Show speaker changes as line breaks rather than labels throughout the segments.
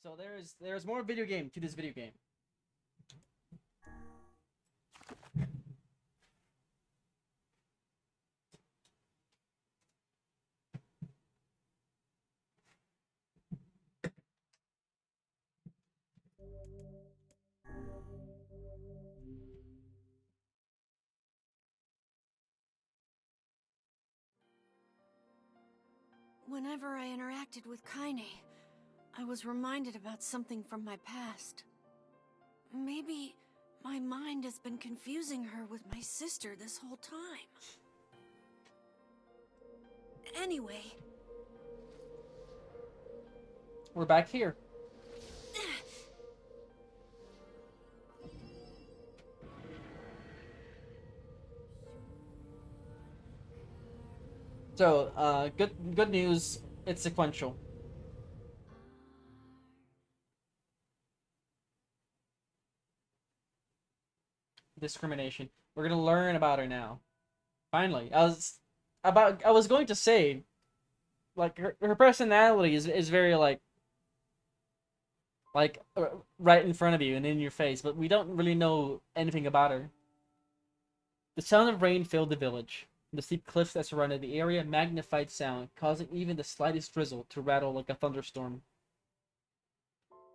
So there's more video game to this video game.
Whenever I interacted with Kaine, I was reminded about something from my past. Maybe my mind has been confusing her with my sister this whole time. Anyway.
We're back here. So, good news. It's sequential. Discrimination. We're gonna learn about her now. Finally, I was going to say, like her personality is very right in front of you and in your face, but we don't really know anything about her. The sound of rain filled the village. The steep cliffs that surrounded the area magnified sound, causing even the slightest drizzle to rattle like a thunderstorm.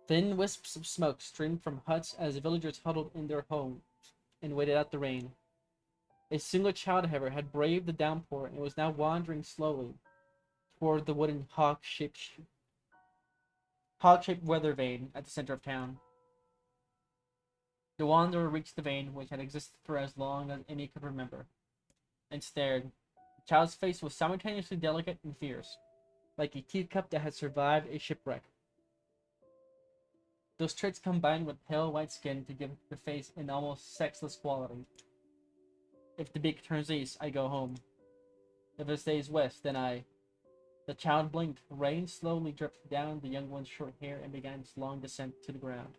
Thin wisps of smoke streamed from huts as the villagers huddled in their homes and waited out the rain. A single child, however, had braved the downpour and was now wandering slowly toward the wooden hawk-shaped weather vane at the center of town. The wanderer reached the vane, which had existed for as long as any could remember, and stared. The child's face was simultaneously delicate and fierce, like a teacup that had survived a shipwreck. Those traits combined with pale white skin to give the face an almost sexless quality. If the beak turns east, I go home. If it stays west, then I... The child blinked. Rain slowly dripped down the young one's short hair and began its long descent to the ground.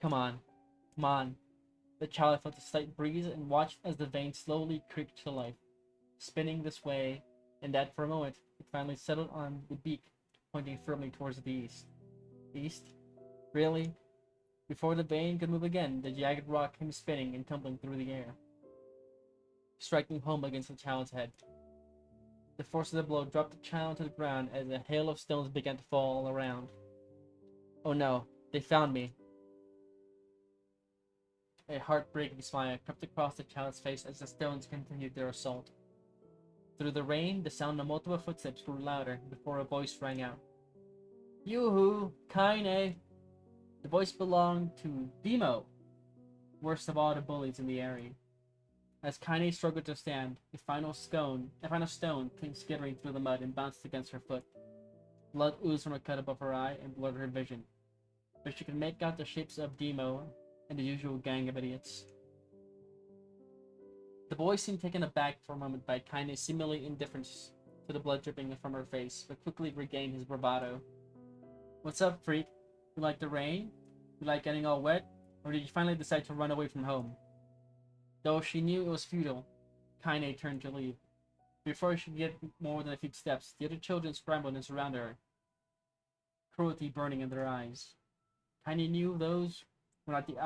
Come on. Come on. The child felt a slight breeze and watched as the vane slowly creaked to life, spinning this way and that for a moment. It finally settled on the beak, pointing firmly towards the east. East? Really? Before the vane could move again, the jagged rock came spinning and tumbling through the air, striking home against the child's head. The force of the blow dropped the child to the ground as a hail of stones began to fall all around. Oh no, they found me. A heartbreaking smile crept across the child's face as the stones continued their assault. Through the rain, the sound of multiple footsteps grew louder before a voice rang out. Yoo-hoo! Kaine! The voice belonged to Demo, worst of all the bullies in the area. As Kaine struggled to stand, a final stone came skittering through the mud and bounced against her foot. Blood oozed from a cut above her eye and blurred her vision, but she could make out the shapes of Demo and the usual gang of idiots. The boy seemed taken aback for a moment by Kaine's seemingly indifference to the blood dripping from her face, but quickly regained his bravado. What's up, freak? You like the rain? You like getting all wet? Or did you finally decide to run away from home? Though she knew it was futile, Kaine turned to leave. Before she could get more than a few steps, the other children scrambled and surrounded her, cruelty burning in their eyes. Kaine knew those were not the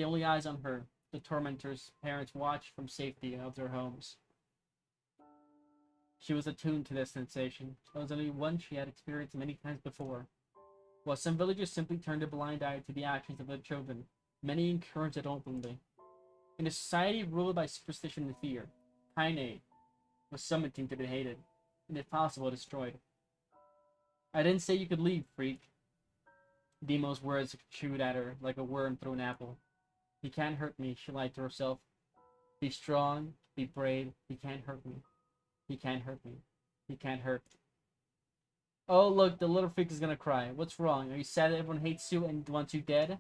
only eyes on her. The tormentors' parents watched from safety of their homes. She was attuned to this sensation. It was only one she had experienced many times before. While some villagers simply turned a blind eye to the actions of their children, many encouraged it openly. In a society ruled by superstition and fear, Kaine was something to be hated, and if possible destroyed. I didn't say you could leave, freak. Demo's words chewed at her like a worm through an apple. He can't hurt me, she lied to herself. Be strong, be brave, he can't hurt me. He can't hurt me. He can't hurt. Oh, look, the little freak is gonna cry. What's wrong? Are you sad that everyone hates you and wants you dead?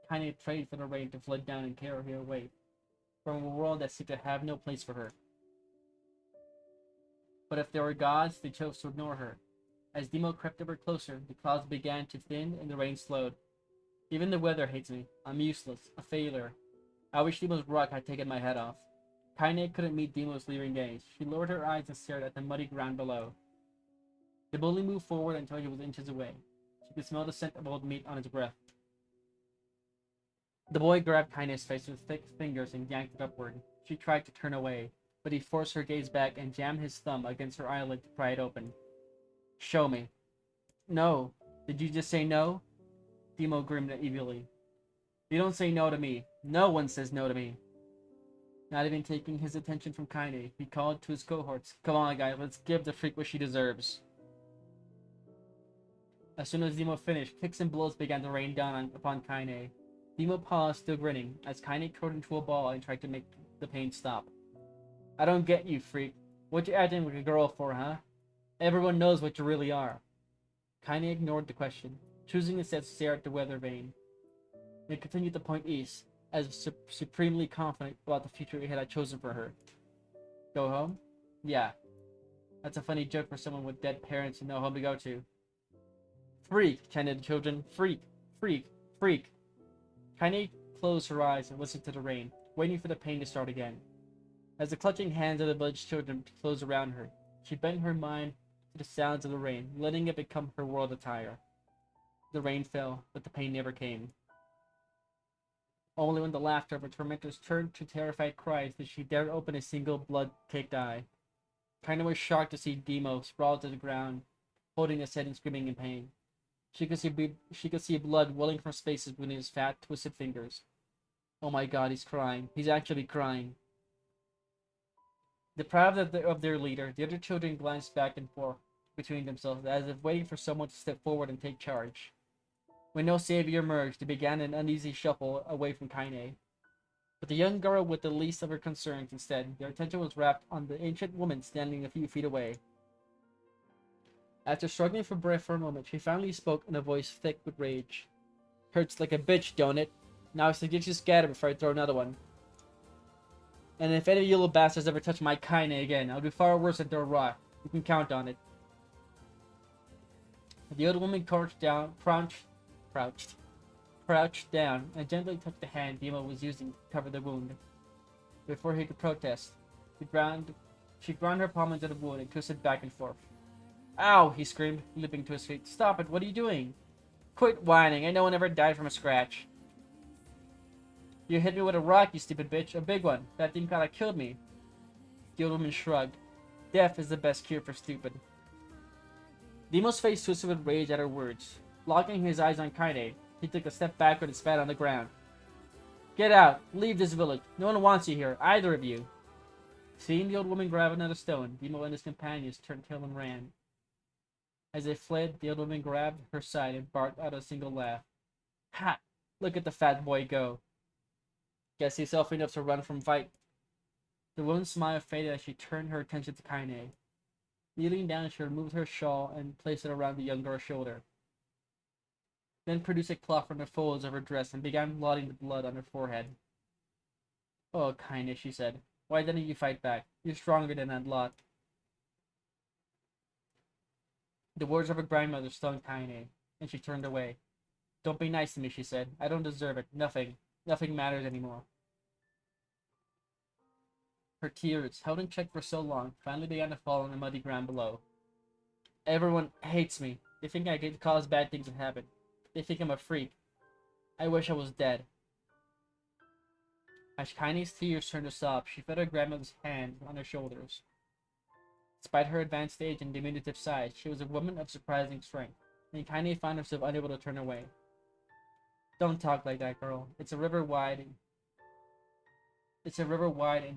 Kaine prayed for the rain to flood down and carry her away from a world that seemed to have no place for her. But if there were gods, they chose to ignore her. As Demo crept ever closer, the clouds began to thin and the rain slowed. Even the weather hates me. I'm useless, a failure. I wish Demo's rock had taken my head off. Kaine couldn't meet Demo's leering gaze. She lowered her eyes and stared at the muddy ground below. The bully moved forward until he was inches away. She could smell the scent of old meat on his breath. The boy grabbed Kaine's face with thick fingers and yanked it upward. She tried to turn away, but he forced her gaze back and jammed his thumb against her eyelid to pry it open. Show me. No. Did you just say no? Demo grinned evilly. You don't say no to me. No one says no to me. Not even taking his attention from Kaine, he called to his cohorts. Come on, guys, let's give the freak what she deserves. As soon as Demo finished, kicks and blows began to rain down upon Kaine. Demo paused, still grinning, as Kaine curled into a ball and tried to make the pain stop. I don't get you, freak. What you acting like a girl for, huh? Everyone knows what you really are. Kaine ignored the question, choosing instead to stare at the weather vane. They continued to point east, as supremely confident about the future he had chosen for her. Go home? Yeah. That's a funny joke for someone with dead parents and no home to go to. Freak, chanted the children. Freak, freak, freak. Kaine closed her eyes and listened to the rain, waiting for the pain to start again. As the clutching hands of the village children closed around her, she bent her mind to the sounds of the rain, letting it become her world attire. The rain fell, but the pain never came. Only when the laughter of her tormentors turned to terrified cries did she dare open a single blood-caked eye. Kaine was shocked to see Demo sprawled to the ground, holding his head and screaming in pain. She could see blood welling from spaces between his fat, twisted fingers. Oh my god, he's crying. He's actually crying. Deprived of their leader, the other children glanced back and forth between themselves, as if waiting for someone to step forward and take charge. When no savior emerged, they began an uneasy shuffle away from Kaine. But the young girl with the least of her concerns instead, their attention was wrapped on the ancient woman standing a few feet away. After struggling for breath for a moment, she finally spoke in a voice thick with rage. Hurts like a bitch, don't it? Now I suggest you scatter before I throw another one. And if any of you little bastards ever touch my Kaine again, I'll do far worse than throw a rock. You can count on it. The old woman crouched down, and gently touched the hand Demo was using to cover the wound. Before he could protest, she ground her palm into the wound and twisted back and forth. Ow! He screamed, leaping to his feet. Stop it! What are you doing? Quit whining! I no one ever died from a scratch. You hit me with a rock, you stupid bitch. A big one. That thing kinda killed me. The old woman shrugged. Death is the best cure for stupid. Demo's face twisted with rage at her words. Locking his eyes on Kaine, he took a step backward and spat on the ground. Get out! Leave this village! No one wants you here, either of you! Seeing the old woman grab another stone, Demo and his companions turned tail and ran. As they fled, the old woman grabbed her side and barked out a single laugh. Ha! Look at the fat boy go! Guess he's self enough to run from fight. The woman's smile faded as she turned her attention to Kaine. Kneeling down, she removed her shawl and placed it around the young girl's shoulder. Then produced a cloth from the folds of her dress and began blotting the blood on her forehead. Oh, Kaine, she said. Why didn't you fight back? You're stronger than that lot. The words of her grandmother stung Kaine, and she turned away. Don't be nice to me, she said. I don't deserve it. Nothing matters anymore. Her tears, held in check for so long, finally began to fall on the muddy ground below. Everyone hates me. They think I could cause bad things to happen. They think I'm a freak. I wish I was dead. As Kaine's tears turned to sobs, she felt her grandmother's hand on her shoulders. Despite her advanced age and diminutive size, she was a woman of surprising strength, and Kaine found herself unable to turn away. Don't talk like that, girl. It's a river wide and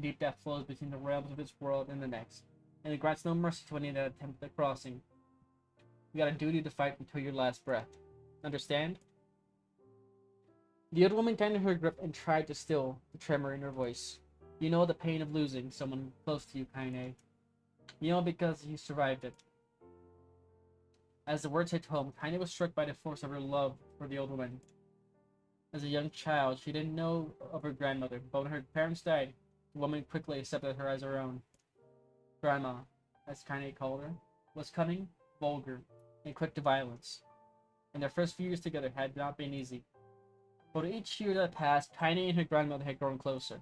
deep that flows between the realms of this world and the next, and it grants no mercy to any that attempt the crossing. You got a duty to fight until your last breath. Understand? The old woman tightened her grip and tried to still the tremor in her voice. You know the pain of losing someone close to you, Kaine. You know because you survived it. As the words hit home, Kaine was struck by the force of her love for the old woman. As a young child, she didn't know of her grandmother, but when her parents died, the woman quickly accepted her as her own. Grandma, as Kaine called her, was cunning, vulgar, and quick to violence, and their first few years together had not been easy. But each year that passed, Kaine and her grandmother had grown closer.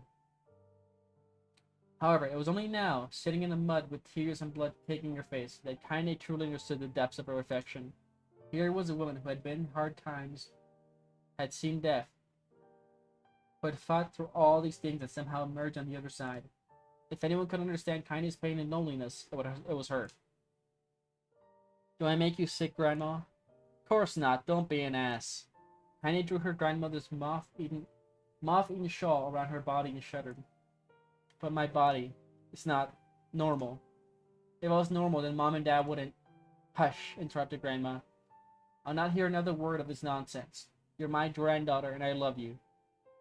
However, it was only now, sitting in the mud with tears and blood taking her face, that Kaine truly understood the depths of her affection. Here was a woman who had been in hard times, had seen death, who had fought through all these things and somehow emerged on the other side. If anyone could understand Kaine's pain and loneliness, it was her. Do I make you sick, Grandma? Of course not. Don't be an ass. Kaine drew her grandmother's moth-eaten shawl around her body and shuddered. But my body is not normal. If I was normal, then Mom and Dad wouldn't. Hush, interrupted Grandma. I'll not hear another word of this nonsense. You're my granddaughter, and I love you.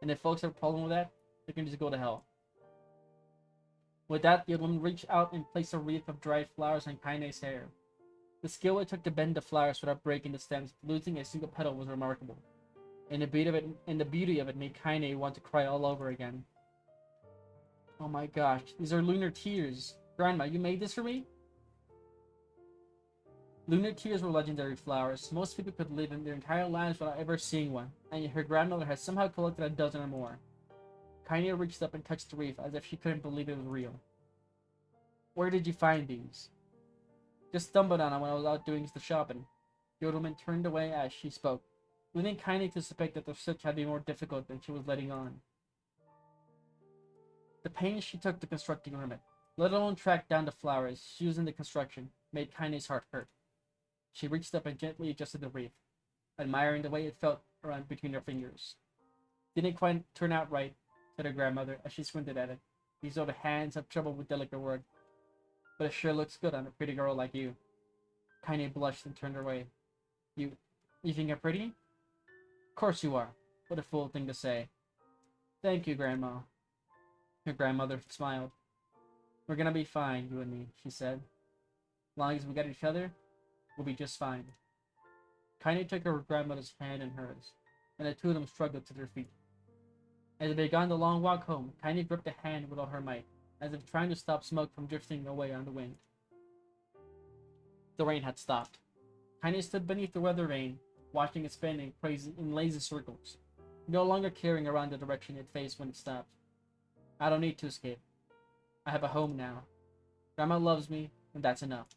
And if folks have a problem with that, they can just go to hell. With that, the old woman reached out and placed a wreath of dried flowers on Kaine's hair. The skill it took to bend the flowers without breaking the stems, losing a single petal, was remarkable. And the beauty of it made Kaine want to cry all over again. Oh my gosh, these are lunar tears. Grandma, you made this for me? Lunar tears were legendary flowers. Most people could live in their entire lives without ever seeing one, and yet her grandmother had somehow collected a dozen or more. Kaine reached up and touched the wreath as if she couldn't believe it was real. Where did you find these? Just stumbled on them when I was out doing the shopping. The old woman turned away as she spoke, leaving Kaine to suspect that the search had been more difficult than she was letting on. The pains she took to construct the ornament, let alone track down the flowers she used in the construction, made Kaine's heart hurt. She reached up and gently adjusted the wreath, admiring the way it felt around between her fingers. Didn't quite turn out right, said her grandmother as she squinted at it. These old hands have trouble with delicate work, but it sure looks good on a pretty girl like you. Kaine blushed and turned away. You think I'm pretty? Of course you are. What a fool thing to say. Thank you, Grandma. Her grandmother smiled. We're gonna be fine, you and me, she said. As long as we got each other, we'll be just fine. Kaine took her grandmother's hand in hers, and the two of them struggled to their feet. As they began the long walk home, Kaine gripped the hand with all her might, as if trying to stop smoke from drifting away on the wind. The rain had stopped. Kaine stood beneath the weather vane, watching it spin in lazy circles, no longer caring around the direction it faced when it stopped. I don't need to escape. I have a home now. Grandma loves me, and that's enough.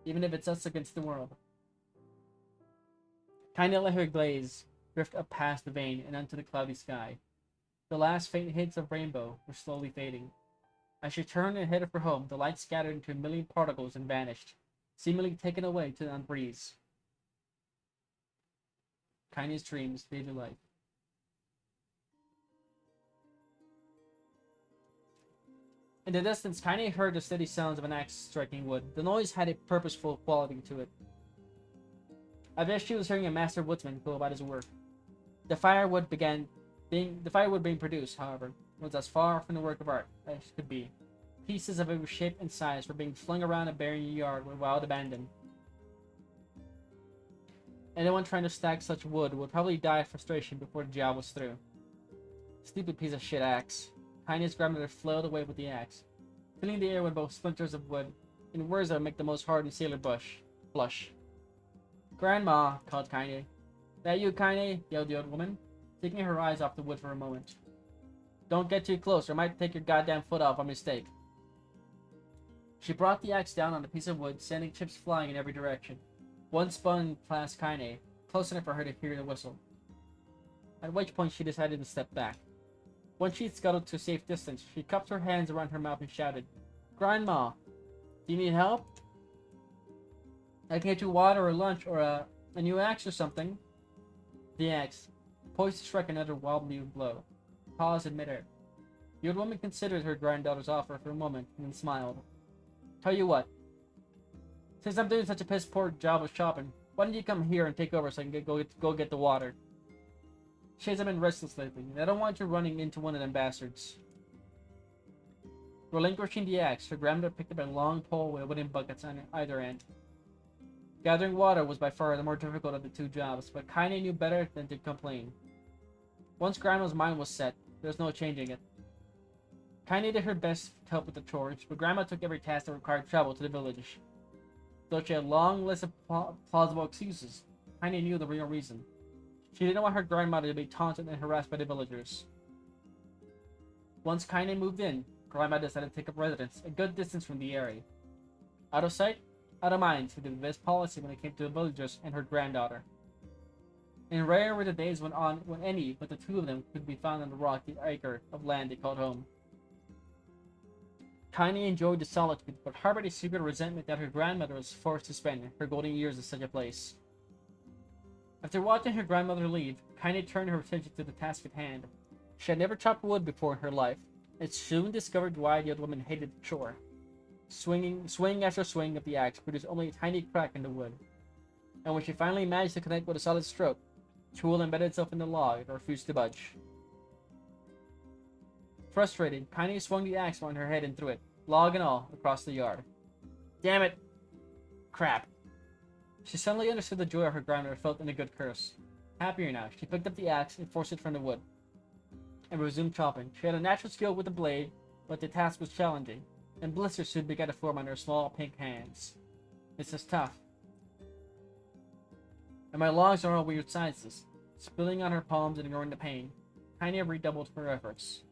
Even if it's us against the world. Kaine let her gaze drift up past the vane and onto the cloudy sky. The last faint hints of rainbow were slowly fading. As she turned and headed for home, the light scattered into a million particles and vanished, seemingly taken away to the breeze. Kaine's dreams, daily life. In the distance, Kaine heard the steady sounds of an axe striking wood. The noise had a purposeful quality to it. I bet she was hearing a master woodsman go about his work. The firewood being produced, however, was as far from the work of art as could be. Pieces of every shape and size were being flung around a barren yard with wild abandon. Anyone trying to stack such wood would probably die of frustration before the job was through. Stupid piece of shit axe. Kaine's grandmother flailed away with the axe, filling the air with both splinters of wood, in words that would make the most hardened sailor blush. Grandma, called Kaine. That you, Kaine? Yelled the old woman, taking her eyes off the wood for a moment. Don't get too close, or I might take your goddamn foot off by mistake. She brought the axe down on the piece of wood, sending chips flying in every direction. One spun past Kaine, close enough for her to hear the whistle. At which point she decided to step back. Once she scuttled to a safe distance, she cupped her hands around her mouth and shouted, Grandma, do you need help? I can get you water or lunch or a new axe or something. The axe, poised to strike another wobbly blow, paused in midair. The old woman considered her granddaughter's offer for a moment and then smiled. Tell you what, since I'm doing such a piss poor job of shopping, why don't you come here and take over so I can go get the water? She hasn't been restless lately, and I don't want you running into one of them bastards. Relinquishing the axe, her grandmother picked up a long pole with wooden buckets on either end. Gathering water was by far the more difficult of the two jobs, but Kaine knew better than to complain. Once Grandma's mind was set, there was no changing it. Kaine did her best to help with the chores, but Grandma took every task that required travel to the village. Though she had a long list of plausible excuses, Kaine knew the real reason. She didn't want her grandmother to be taunted and harassed by the villagers. Once Kaine moved in, Grandma decided to take up residence a good distance from the area. Out of sight, out of mind seemed to be the best policy when it came to the villagers and her granddaughter. And rare were the days when any but the two of them could be found on the rocky acre of land they called home. Kaine enjoyed the solitude, but harbored a secret resentment that her grandmother was forced to spend her golden years in such a place. After watching her grandmother leave, Kaine turned her attention to the task at hand. She had never chopped wood before in her life, and soon discovered why the old woman hated the chore. Swing after swing of the axe produced only a tiny crack in the wood, and when she finally managed to connect with a solid stroke, the tool embedded itself in the log and refused to budge. Frustrated, Kaine swung the axe around her head and threw it, log and all, across the yard. Damn it! Crap. She suddenly understood the joy her grandmother felt in a good curse. Happier now, she picked up the axe and forced it from the wood, and resumed chopping. She had a natural skill with the blade, but the task was challenging, and blisters soon began to form on her small pink hands. This is tough. And my logs are all weird sizes, spilling on her palms and ignoring the pain. Kaine redoubled her efforts.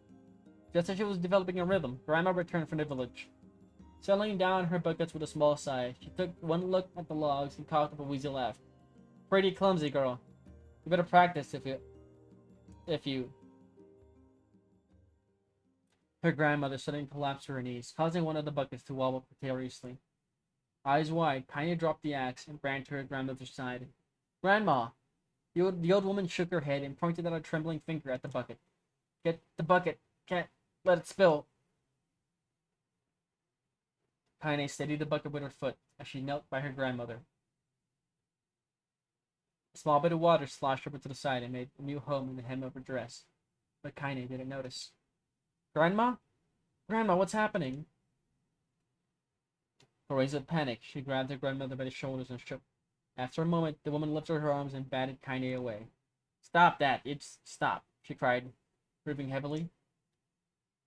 Just as she was developing a rhythm, Grandma returned from the village. Settling down her buckets with a small sigh, she took one look at the logs and cocked up a wheezy laugh. Pretty clumsy, girl. You better practice if you... Her grandmother suddenly collapsed to her knees, causing one of the buckets to wobble precariously. Eyes wide, Kaine dropped the axe and ran to her grandmother's side. Grandma! The old woman shook her head and pointed out a trembling finger at the bucket. Get the bucket. Can't let it spill. Kaine steadied the bucket with her foot as she knelt by her grandmother. A small bit of water sloshed over to the side and made a new home in the hem of her dress, but Kaine didn't notice. Grandma? Grandma, what's happening? Crazed with panic, she grabbed her grandmother by the shoulders and shook. After a moment, the woman lifted her arms and batted Kaine away. Stop that! Stop, she cried, breathing heavily.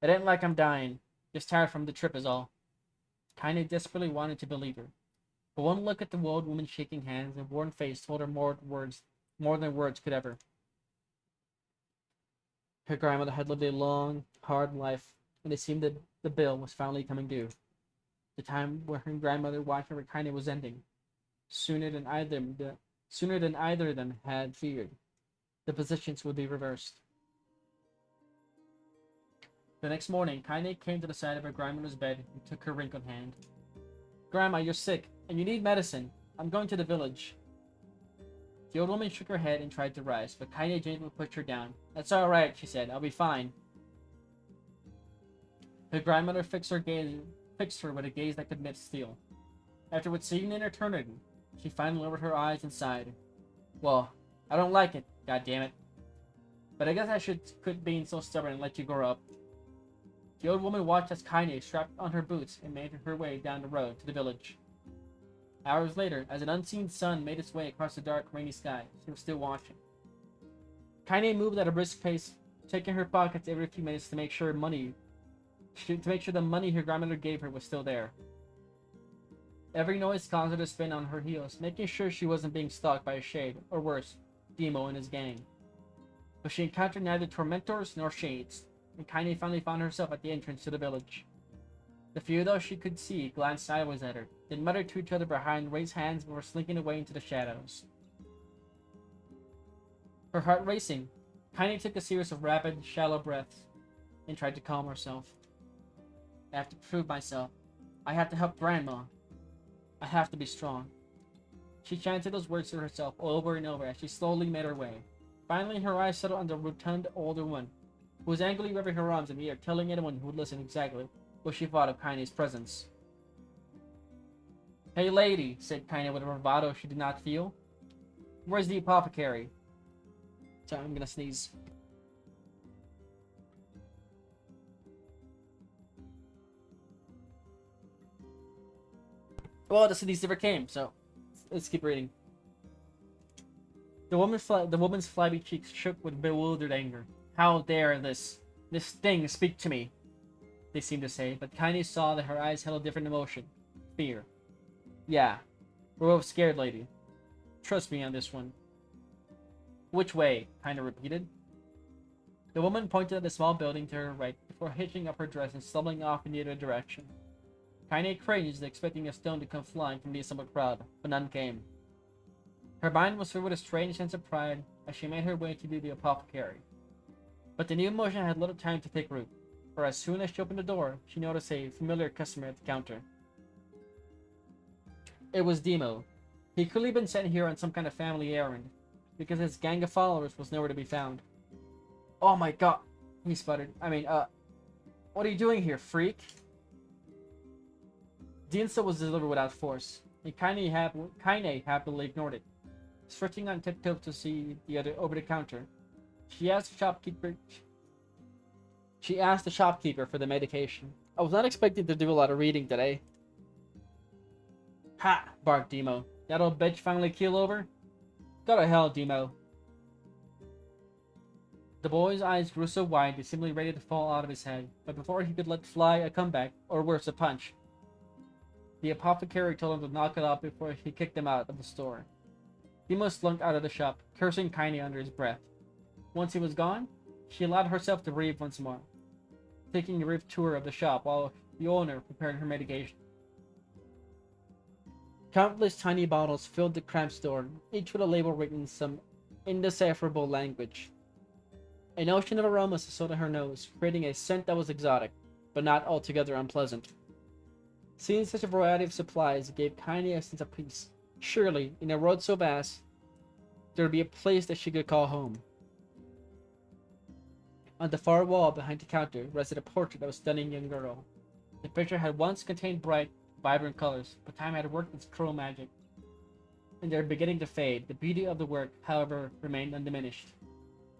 It ain't like I'm dying. Just tired from the trip is all. Kaine desperately wanted to believe her, but one look at the old woman's shaking hands and worn face told her more than words could ever. Her grandmother had lived a long, hard life, and it seemed that the bill was finally coming due. The time when her grandmother watched over Kaine was ending, sooner than either of them had feared. The positions would be reversed. The next morning, Kaine came to the side of her grandmother's bed and took her wrinkled hand. Grandma, you're sick, and you need medicine. I'm going to the village. The old woman shook her head and tried to rise, but Kaine gently pushed her down. That's all right, she said. I'll be fine. Her grandmother fixed her with a gaze that could melt steel. After what seemed an eternity, she finally lowered her eyes and sighed. Well, I don't like it, goddammit. But I guess I should quit being so stubborn and let you grow up. The old woman watched as Kaine strapped on her boots and made her way down the road to the village. Hours later, as an unseen sun made its way across the dark, rainy sky, she was still watching. Kaine moved at a brisk pace, checking her pockets every few minutes to make sure the money her grandmother gave her was still there. Every noise caused her to spin on her heels, making sure she wasn't being stalked by a shade, or worse, Demo and his gang. But she encountered neither tormentors nor shades, and Kaine finally found herself at the entrance to the village. The few those she could see glanced sideways at her, then muttered to each other behind raised hands before slinking away into the shadows. Her heart racing, Kaine took a series of rapid, shallow breaths and tried to calm herself. I have to prove myself. I have to help Grandma. I have to be strong. She chanted those words to herself over and over as she slowly made her way. Finally, her eyes settled on the rotund older woman, who was angrily waving her arms in the air, telling anyone who would listen exactly what she thought of Kaine's presence. Hey lady, said Kaine with a bravado she did not feel. Where's the apothecary? Sorry, I'm gonna sneeze. Well, the sneeze never came, so let's keep reading. The woman's flabby cheeks shook with bewildered anger. How dare this thing speak to me? They seemed to say, but Kaine saw that her eyes held a different emotion. Fear. Yeah, we're both scared, lady. Trust me on this one. Which way? Kaine repeated. The woman pointed at the small building to her right before hitching up her dress and stumbling off in the other direction. Kaine cringed, expecting a stone to come flying from the assembled crowd, but none came. Her mind was filled with a strange sense of pride as she made her way to the apothecary. But the new emotion had little time to take root, for as soon as she opened the door, she noticed a familiar customer at the counter. It was Demo. He'd clearly been sent here on some kind of family errand, because his gang of followers was nowhere to be found. "Oh my god," he sputtered. What are you doing here, freak?" The insult was delivered without force, and Kaine happily ignored it. Stretching on tiptoe to see the other over the counter, she asked the shopkeeper for the medication. "I was not expecting to do a lot of reading today." "Ha!" barked Demo. "That old bitch finally keel over? Go to hell, Demo." The boy's eyes grew so wide they seemed ready to fall out of his head, but before he could let fly a comeback, or worse, a punch, the apothecary told him to knock it off before he kicked him out of the store. Demo slunk out of the shop, cursing Kaine under his breath. Once he was gone, she allowed herself to breathe once more, taking a brief tour of the shop while the owner prepared her medication. Countless tiny bottles filled the cramped store, each with a label written in some indecipherable language. An ocean of aromas assaulted her nose, creating a scent that was exotic, but not altogether unpleasant. Seeing such a variety of supplies gave Kaine a sense of peace. Surely, in a world so vast, there would be a place that she could call home. On the far wall behind the counter rested a portrait of a stunning young girl. The picture had once contained bright, vibrant colors, but time had worked its cruel magic, and they were beginning to fade. The beauty of the work, however, remained undiminished.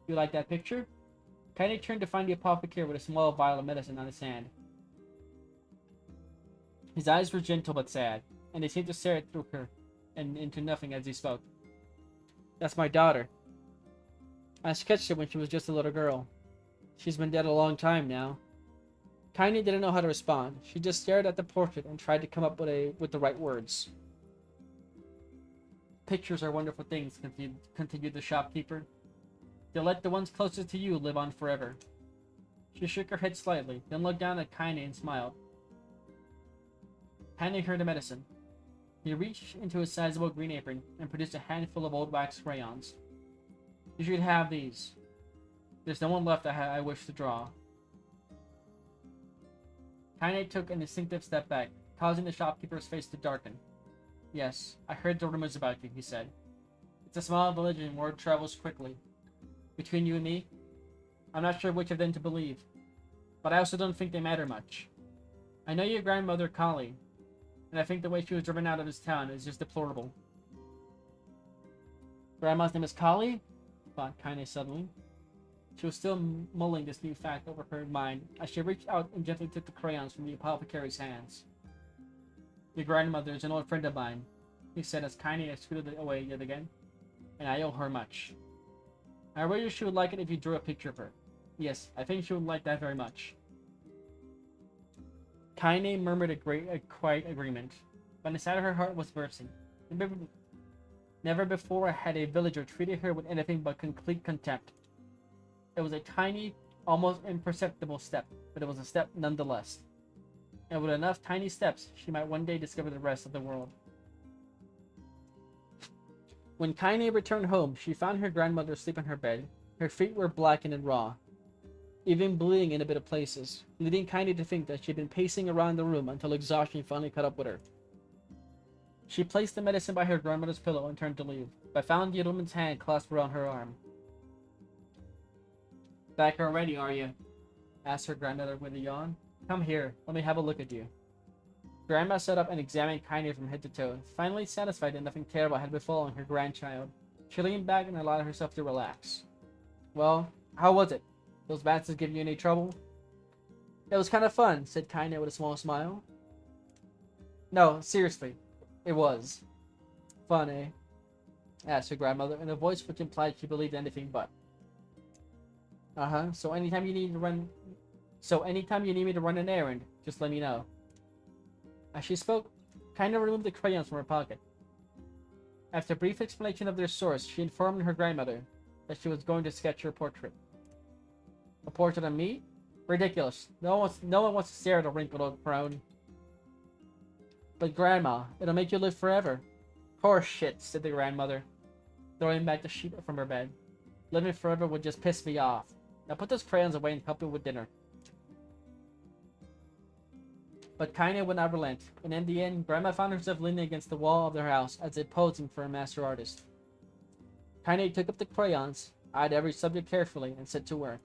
"You like that picture?" Kaine turned to find the apothecary with a small vial of medicine on his hand. His eyes were gentle but sad, and they seemed to stare through her and into nothing as he spoke. "That's my daughter. I sketched her when she was just a little girl. She's been dead a long time now." Kaine didn't know how to respond. She just stared at the portrait and tried to come up with the right words. "Pictures are wonderful things," continued the shopkeeper. "They let the ones closest to you live on forever." She shook her head slightly, then looked down at Kaine and smiled. Handing her the medicine, he reached into his sizable green apron and produced a handful of old wax crayons. "You should have these. There's no one left I wish to draw." Kaine took an instinctive step back, causing the shopkeeper's face to darken. "Yes, I heard the rumors about you," he said. "It's a small village and word travels quickly. Between you and me, I'm not sure which of them to believe, but I also don't think they matter much. I know your grandmother, Kali, and I think the way she was driven out of this town is just deplorable." "Grandma's name is Kali?" thought Kaine suddenly. She was still mulling this new fact over her mind as she reached out and gently took the crayons from the apothecary's hands. "Your grandmother is an old friend of mine," he said as Kaine scooted it away yet again, "and I owe her much. I really she would like it if you drew a picture of her. Yes, I think she would like that very much." Kaine murmured a quiet agreement, but inside her heart was bursting. Never before had a villager treated her with anything but complete contempt. It was a tiny, almost imperceptible step, but it was a step nonetheless. And with enough tiny steps, she might one day discover the rest of the world. When Kaine returned home, she found her grandmother asleep in her bed. Her feet were blackened and raw, even bleeding in a bit of places, leading Kaine to think that she had been pacing around the room until exhaustion finally caught up with her. She placed the medicine by her grandmother's pillow and turned to leave, but found the old woman's hand clasped around her arm. "Back already, are you?" asked her grandmother with a yawn. "Come here, let me have a look at you." Grandma sat up and examined Kaine from head to toe. Finally satisfied that nothing terrible had befallen her grandchild, she leaned back and allowed herself to relax. "Well, how was it? Those bastards give you any trouble?" "It was kind of fun," said Kaine with a small smile. "No, seriously, it was. Fun, eh?" asked her grandmother in a voice which implied she believed anything but. So anytime you need me to run an errand, just let me know." As she spoke, Kaine removed the crayons from her pocket. After a brief explanation of their source, she informed her grandmother that she was going to sketch her portrait. "A portrait of me?" Ridiculous. No one wants to stare at a wrinkled old crone. But Grandma, it'll make you live forever. Horse shit, said the grandmother, throwing back the sheet from her bed. Living forever would just piss me off. Now put those crayons away and help me with dinner. But Kaine would not relent, and in the end, Grandma found herself leaning against the wall of their house as if posing for a master artist. Kaine took up the crayons, eyed every subject carefully, and set to work.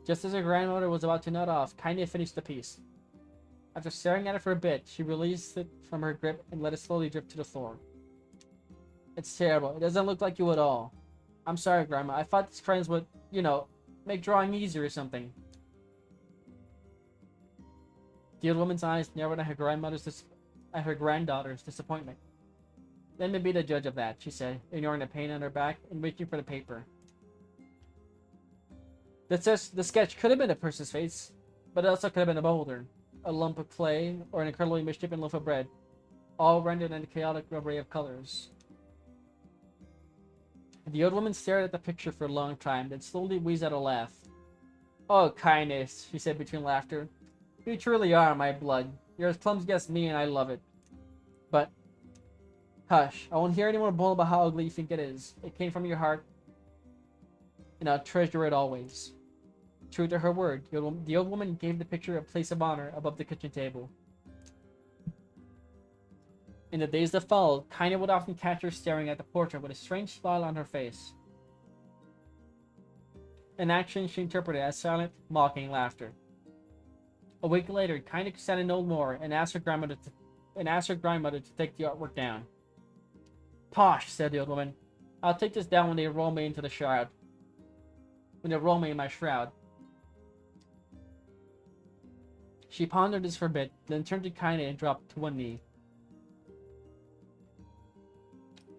Just as her grandmother was about to nod off, Kaine finished the piece. After staring at it for a bit, she released it from her grip and let it slowly drift to the floor. It's terrible. It doesn't look like you at all. I'm sorry, Grandma. I thought these crayons would, make drawing easier or something. The old woman's eyes narrowed at her granddaughter's disappointment. Let me be the judge of that, she said, ignoring the pain on her back and reaching for the paper. The sketch could have been a person's face, but it also could have been a boulder, a lump of clay, or an incredibly misshapen loaf of bread, all rendered in a chaotic array of colors. The old woman stared at the picture for a long time, then slowly wheezed out a laugh. Oh, kindness, she said between laughter. You truly are my blood. You're as clumsy as me, and I love it. But, hush, I won't hear any more bull about how ugly you think it is. It came from your heart, and I'll treasure it always. True to her word, the old woman gave the picture a place of honor above the kitchen table. In the days that followed, Kaine would often catch her staring at the portrait with a strange smile on her face. An action she interpreted as silent, mocking laughter. A week later, Kaine sat no more and asked her grandmother to take the artwork down. Posh, said the old woman. I'll take this down when they roll me into the shroud. When they roll me in my shroud. She pondered this for a bit, then turned to Kaine and dropped to one knee.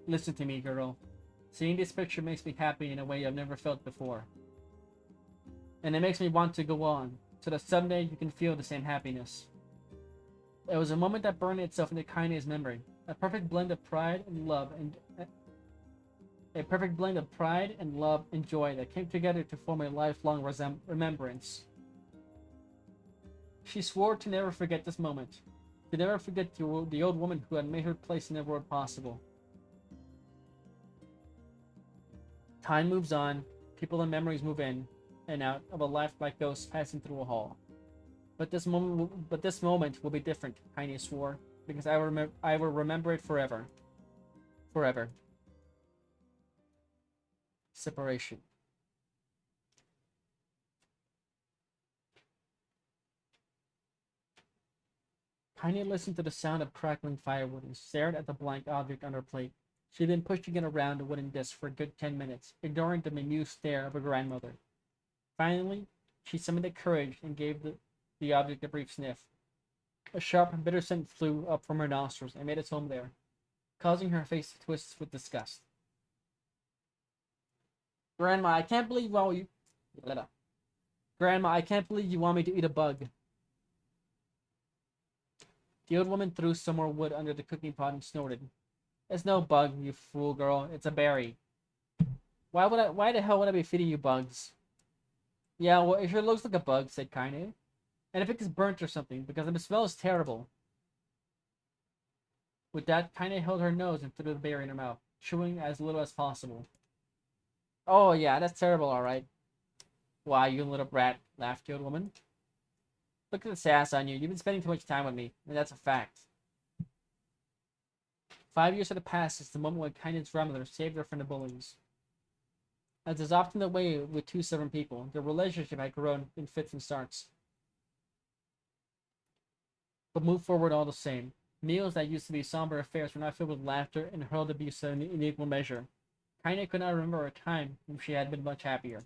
Listen to me, girl. Seeing this picture makes me happy in a way I've never felt before. And it makes me want to go on, so that someday you can feel the same happiness. It was a moment that burned itself into Kaine's memory, a perfect blend of pride and love and joy that came together to form a lifelong remembrance. She swore to never forget this moment, to never forget the old woman who had made her place in the world possible. Time moves on, people and memories move in and out of a life like ghosts passing through a hall. But this moment will be different, Kaine swore, because I will remember it forever. Forever. Separation. Kaine listened to the sound of crackling firewood and stared at the blank object on her plate. She had been pushing it around the wooden disc for a good 10 minutes, ignoring the bemused stare of her grandmother. Finally, she summoned courage and gave the object a brief sniff. A sharp, bitter scent flew up from her nostrils and made its home there, causing her face to twist with disgust. Grandma, I can't believe Grandma, I can't believe you want me to eat a bug. The old woman threw some more wood under the cooking pot and snorted. It's no bug, you fool girl. It's a berry. Why the hell would I be feeding you bugs? Yeah, well, it sure looks like a bug, said Kaine. And if it gets burnt or something, because the smell is terrible. With that, Kaine held her nose and threw the berry in her mouth, chewing as little as possible. Oh, yeah, that's terrible, all right. Why, you little brat, laughed the old woman. Look at the sass on you. You've been spending too much time with me, and that's a fact. 5 years had passed since the moment when Kaine's grandmother saved her from the bullies. As is often the way with two stubborn people, their relationship had grown in fits and starts. But moved forward all the same. Meals that used to be somber affairs were now filled with laughter and hurled abuse in equal measure. Kaine could not remember a time when she had been much happier.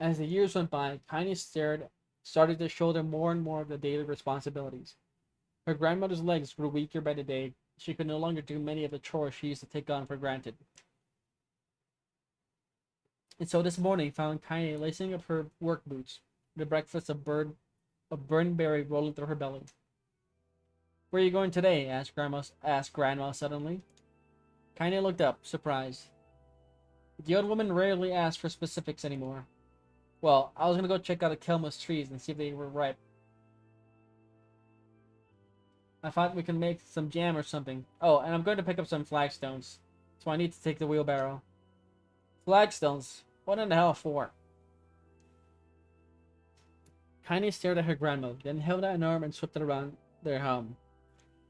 As the years went by, Kaine started to shoulder more and more of the daily responsibilities. Her grandmother's legs grew weaker by the day. She could no longer do many of the chores she used to take on for granted. And so this morning found Kaine lacing up her work boots, with a breakfast of burned berry rolling through her belly. Where are you going today? asked Grandma suddenly. Kaine looked up, surprised. The old woman rarely asked for specifics anymore. Well, I was gonna go check out Akelma's trees and see if they were ripe. I thought we could make some jam or something. Oh, and I'm going to pick up some flagstones. So I need to take the wheelbarrow. Flagstones? What in the hell for? Kaine stared at her grandmother, then held out an arm and swept it around their home,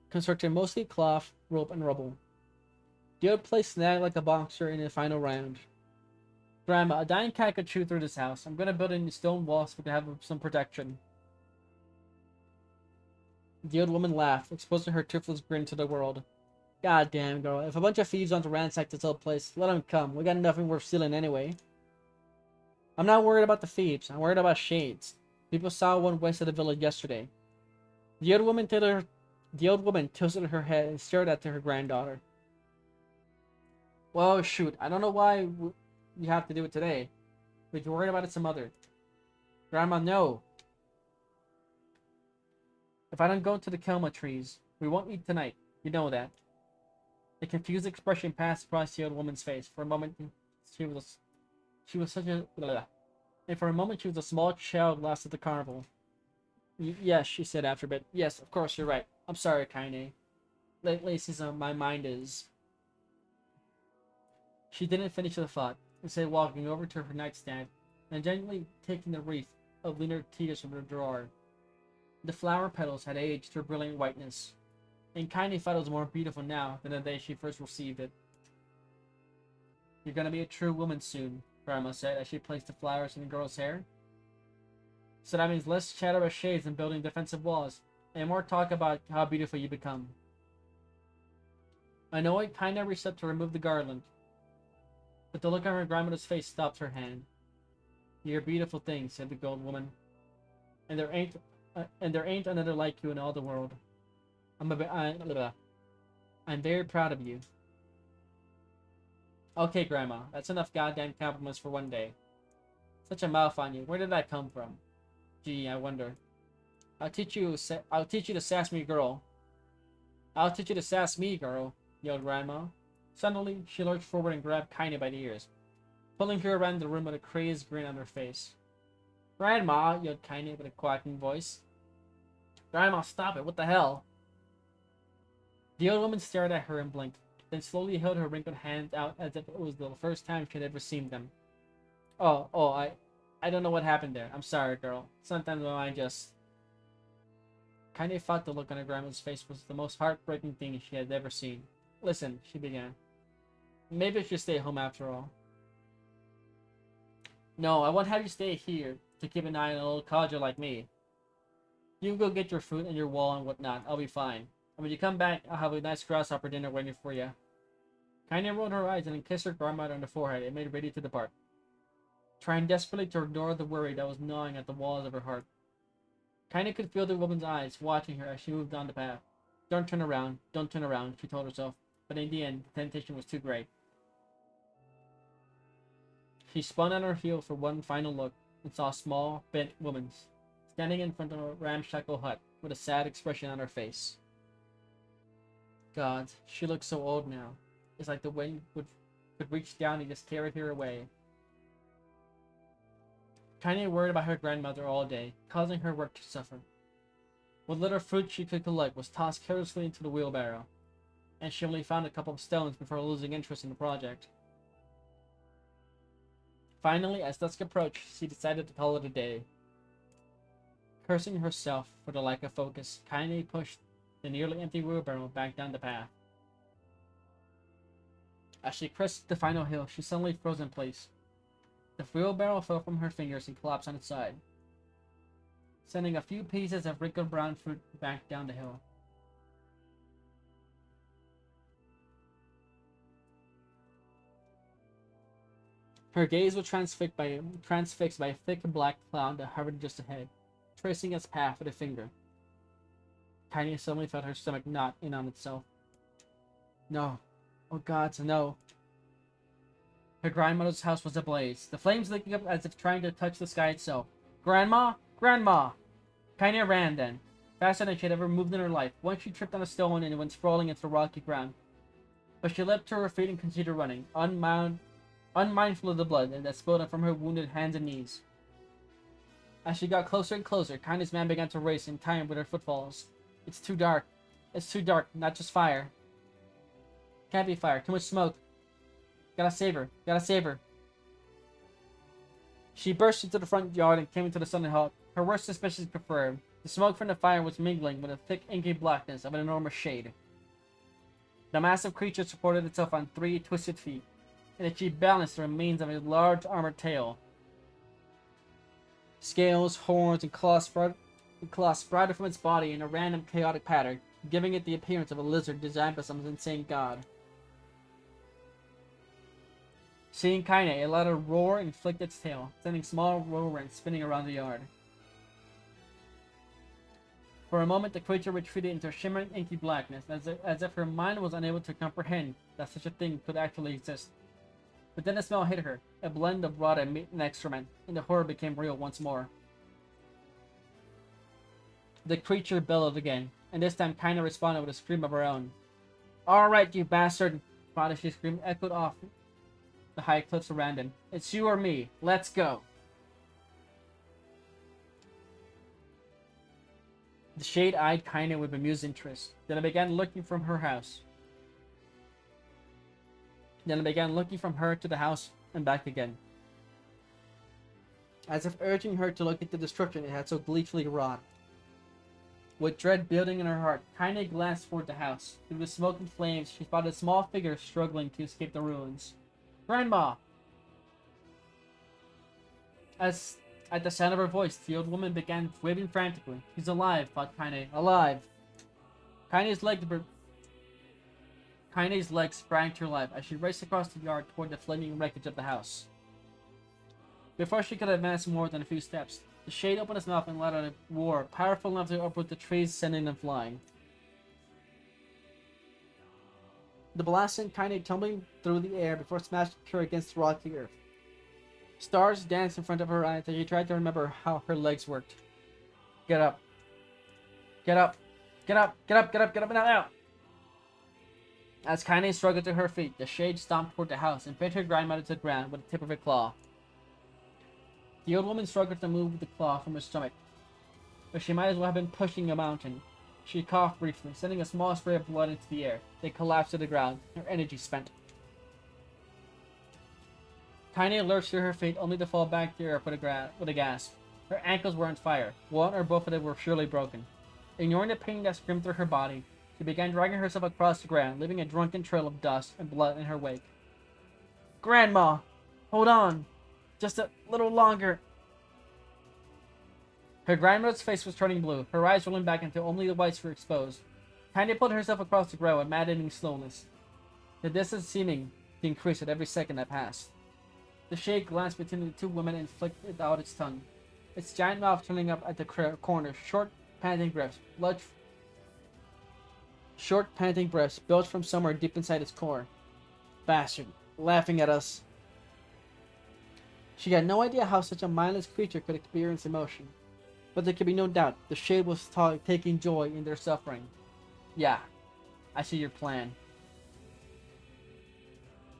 constructed mostly cloth, rope, and rubble. The old place snagged like a boxer in the final round. Grandma, a dying cat could chew through this house. I'm gonna build in stone walls so we can have some protection. The old woman laughed, exposing her toothless grin to the world. God damn, girl. If a bunch of thieves want to ransack this old place, let them come. We got nothing worth stealing anyway. I'm not worried about the thieves. I'm worried about shades. People saw one west of the village yesterday. The old woman tilted her head and stared at her granddaughter. Well, shoot. I don't know why you have to do it today. But you're worried about it some other. Grandma, no. If I don't go to the Kelma trees, we won't eat tonight. You know that. The confused expression passed across the old woman's face. For a moment, she was such a... Blah. And for a moment, she was a small child lost at the carnival. Yes, she said after a bit. Yes, of course, you're right. I'm sorry, Kaine. Lately, since my mind is... She didn't finish the thought, instead walking over to her nightstand and gently taking the wreath of lunar tears from her drawer. The flower petals had aged to brilliant whiteness, and Kaine thought it was more beautiful now than the day she first received it. You're gonna be a true woman soon, Grandma said as she placed the flowers in the girl's hair. So that means less chatter about shades and building defensive walls, and more talk about how beautiful you become. Annoyed, Kaine reached up to remove the garland, but the look on her grandmother's face stopped her hand. You're a beautiful thing, said the gold woman, and there ain't another like you in all the world. I'm very proud of you. Okay, Grandma, that's enough goddamn compliments for one day. Such a mouth on you. Where did that come from? Gee, I wonder. I'll teach you to sass me, girl. I'll teach you to sass me, girl, yelled Grandma. Suddenly, she lurched forward and grabbed Kaine by the ears, pulling her around the room with a crazed grin on her face. Grandma, yelled Kaine with a quacking voice. Grandma, stop it. What the hell? The old woman stared at her and blinked, then slowly held her wrinkled hands out as if it was the first time she had ever seen them. I don't know what happened there. I'm sorry, girl. Sometimes my mind just... Kaine thought the look on her grandma's face was the most heartbreaking thing she had ever seen. Listen, she began. Maybe I should stay home after all. No, I won't have you stay here to keep an eye on a little codger like me. You go get your fruit and your wall and whatnot. I'll be fine. And when you come back, I'll have a nice grasshopper dinner waiting for you. Kaine rolled her eyes and then kissed her grandmother on the forehead and made ready to depart, trying desperately to ignore the worry that was gnawing at the walls of her heart. Kaine could feel the woman's eyes watching her as she moved down the path. Don't turn around, she told herself, but in the end, the temptation was too great. She spun on her heel for one final look and saw a small, bent woman standing in front of a ramshackle hut with a sad expression on her face. God, she looks so old now. It's like the wind could reach down and just carry her away. Kaine worried about her grandmother all day, causing her work to suffer. What little fruit she could collect was tossed carelessly into the wheelbarrow, and she only found a couple of stones before losing interest in the project. Finally, as dusk approached, she decided to call it a day. Cursing herself for the lack of focus, Kaine pushed the nearly empty wheelbarrow back down the path. As she crested the final hill, she suddenly froze in place. The wheelbarrow fell from her fingers and collapsed on its side, sending a few pieces of wrinkled brown fruit back down the hill. Her gaze was transfixed by a thick black cloud that hovered just ahead, tracing its path with a finger. Kaine suddenly felt her stomach knot in on itself. No. Oh gods, no. Her grandmother's house was ablaze, the flames licking up as if trying to touch the sky itself. Grandma! Grandma! Kaine ran then, faster than she had ever moved in her life. Once she tripped on a stone and went sprawling into the rocky ground. But she leapt to her feet and continued running, unmindful of the blood that spilled from her wounded hands and knees. As she got closer and closer, Kaine's man began to race in time with her footfalls. It's too dark. It's too dark, not just fire. Can't be fire, too much smoke. Gotta save her, gotta save her. She burst into the front yard and came into the sunny hut. Her worst suspicions confirmed. The smoke from the fire was mingling with the thick, inky blackness of an enormous shade. The massive creature supported itself on 3 twisted feet, and as she balanced the remains of a large armored tail. Scales, horns, and claws sprouted from its body in a random, chaotic pattern, giving it the appearance of a lizard designed by some insane god. Seeing Kaine, it let a roar and flicked its tail, sending small whirlwinds spinning around the yard. For a moment, the creature retreated into shimmering, inky blackness, as if her mind was unable to comprehend that such a thing could actually exist. But then a smell hit her, a blend of rotted meat and excrement, and the horror became real once more. The creature bellowed again, and this time Kaine responded with a scream of her own. "Alright, you bastard!" Father, she screamed, echoed off the high cliffs around him. "It's you or me. Let's go!" The shade eyed Kaine with bemused interest. Then I began looking from her to the house and back again, as if urging her to look at the destruction it had so gleefully wrought. With dread building in her heart, Kaine glanced toward the house. Through the smoke and flames, she spotted a small figure struggling to escape the ruins. "Grandma!" As at the sound of her voice, the old woman began waving frantically. "He's alive," thought Kaine. "Alive!" Kaine's legs sprang to life as she raced across the yard toward the flaming wreckage of the house. Before she could advance more than a few steps, the shade opened its mouth and let out a roar, powerful enough to uproot the trees, sending them flying. The blast sent Kaine tumbling through the air before smashing her against the rocky earth. Stars danced in front of her eyes as she tried to remember how her legs worked. Get up. Get up. Get up. Get up. Get up. Get up. Now. As Kaine struggled to her feet, the shade stomped toward the house and pinned her grandmother to the ground with the tip of her claw. The old woman struggled to move the claw from her stomach, but she might as well have been pushing a mountain. She coughed briefly, sending a small spray of blood into the air. They collapsed to the ground, her energy spent. Kaine lurched to her feet, only to fall back to the earth with a gasp. Her ankles were on fire. One or both of them were surely broken. Ignoring the pain that screamed through her body, she began dragging herself across the ground, leaving a drunken trail of dust and blood in her wake. "Grandma! Hold on! Just a little longer!" Her grandmother's face was turning blue, her eyes rolling back until only the whites were exposed. Kaine pulled herself across the ground with maddening slowness, the distance seeming to increase with every second that passed. The shade glanced between the two women and flicked out its tongue, its giant mouth turning up at the corners, short, panting breaths belched from somewhere deep inside its core. "Bastard, laughing at us." She had no idea how such a mindless creature could experience emotion, but there could be no doubt the shade was taking joy in their suffering. "Yeah, I see your plan."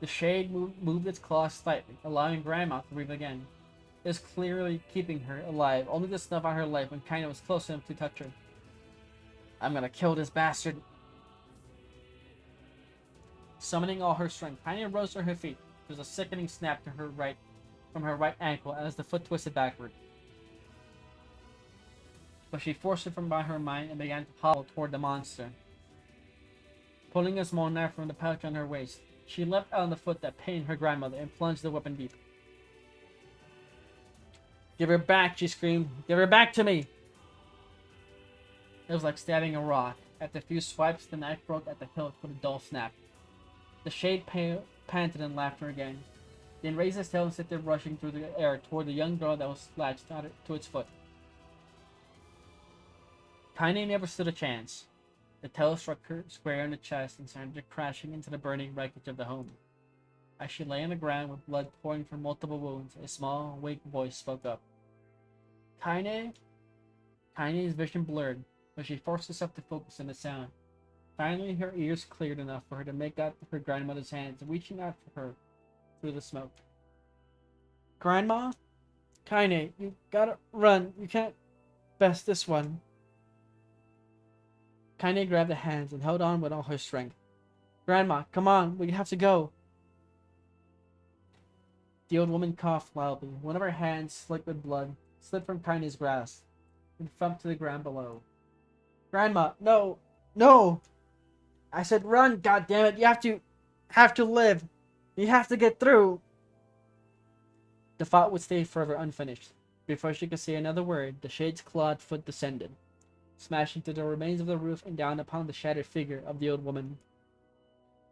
The shade moved its claws slightly, allowing Grandma to breathe again. It was clearly keeping her alive, only to snuff out her life when Kaine was close enough to touch her. "I'm gonna kill this bastard." Summoning all her strength, Kaine rose to her feet. There was a sickening snap to her from her right ankle as the foot twisted backward. But she forced it from by her mind and began to hobble toward the monster. Pulling a small knife from the pouch on her waist, she leapt out on the foot that pained her grandmother and plunged the weapon deep. "Give her back!" she screamed. "Give her back to me!" It was like stabbing a rock. After a few swipes, the knife broke at the hilt with a dull snap. The shade panted in laughter again, then raised its tail and sit there rushing through the air toward the young girl that was latched to its foot. Kaine never stood a chance. The tail struck her square in the chest and sent her crashing into the burning wreckage of the home. As she lay on the ground with blood pouring from multiple wounds, a small, weak voice spoke up. "Kaine?" Kaine's vision blurred, but she forced herself to focus on the sound. Finally, her ears cleared enough for her to make out her grandmother's hands reaching out for her through the smoke. Grandma? Kaine, you gotta run. You can't best this one. Kaine grabbed the hands and held on with all her strength. Grandma, come on, we have to go. The old woman coughed loudly. One of her hands, slick with blood, slipped from Kaine's grasp and thumped to the ground below. Grandma, no, no! I said run, goddammit! You have to live! You have to get through! The fight would stay forever unfinished. Before she could say another word, the shade's clawed foot descended, smashing through the remains of the roof and down upon the shattered figure of the old woman.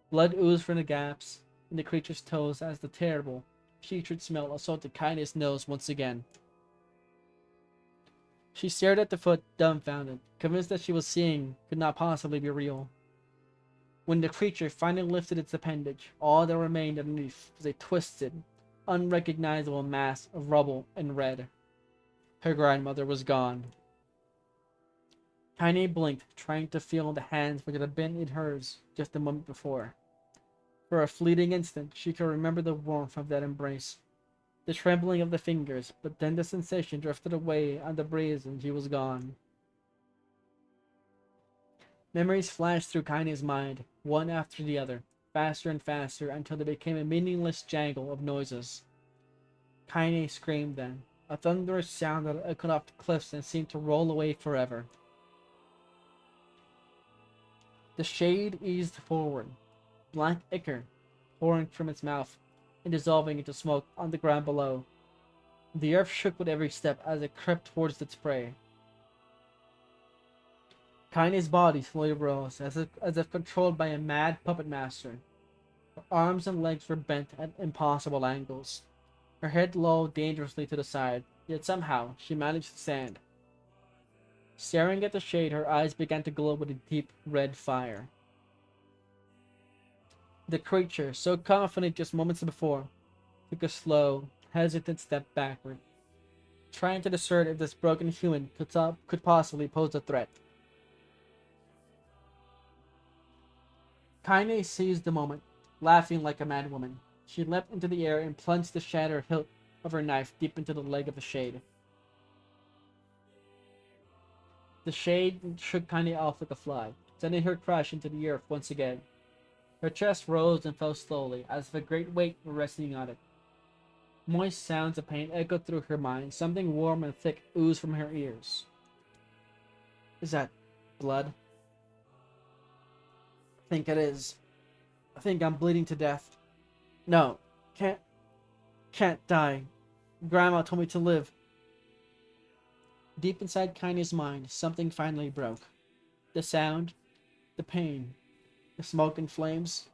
Blood oozed from the gaps in the creature's toes as the terrible, putrid smell assaulted Kaine's nose once again. She stared at the foot, dumbfounded, convinced that she was seeing could not possibly be real. When the creature finally lifted its appendage, all that remained underneath was a twisted, unrecognizable mass of rubble and red. Her grandmother was gone. Kaine blinked, trying to feel the hands which had been in hers just a moment before. For a fleeting instant, she could remember the warmth of that embrace, the trembling of the fingers, but then the sensation drifted away on the breeze and she was gone. Memories flashed through Kaine's mind, one after the other, faster and faster, until they became a meaningless jangle of noises. Kaine screamed then, a thunderous sound that echoed off the cliffs and seemed to roll away forever. The shade eased forward, black ichor pouring from its mouth and dissolving into smoke on the ground below. The earth shook with every step as it crept towards its prey. Kaine's body slowly rose, as if controlled by a mad puppet master. Her arms and legs were bent at impossible angles. Her head lolled dangerously to the side, yet somehow she managed to stand. Staring at the shade, her eyes began to glow with a deep red fire. The creature, so confident just moments before, took a slow, hesitant step backward, trying to discern if this broken human could possibly pose a threat. Kaine seized the moment, laughing like a madwoman. She leapt into the air and plunged the shattered hilt of her knife deep into the leg of the shade. The shade shook Kaine off like a fly, sending her crash into the earth once again. Her chest rose and fell slowly, as if a great weight were resting on it. Moist sounds of pain echoed through her mind. Something warm and thick oozed from her ears. Is that blood? I think it is. I think I'm bleeding to death. No, can't die. Grandma told me to live. Deep inside Kaine's mind, something finally broke. The sound, the pain, the smoke and flames.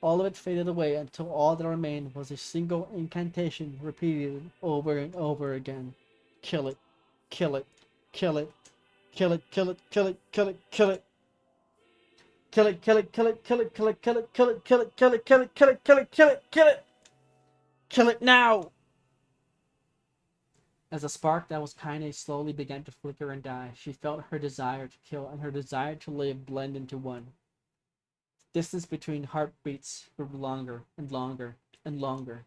All of it faded away until all that remained was a single incantation repeated over and over again. Kill it. Kill it. Kill it. Kill it. Kill it. Kill it. Kill it. Kill it. Kill it, kill it, kill it, kill it, kill it, kill it, kill it, kill it, kill it, kill it, kill it, kill it, kill it, kill it. Kill it now! As the spark that was Kaine slowly began to flicker and die, she felt her desire to kill and her desire to live blend into one. The distance between heartbeats grew longer and longer and longer.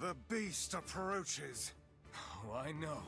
The beast approaches. Oh, I know.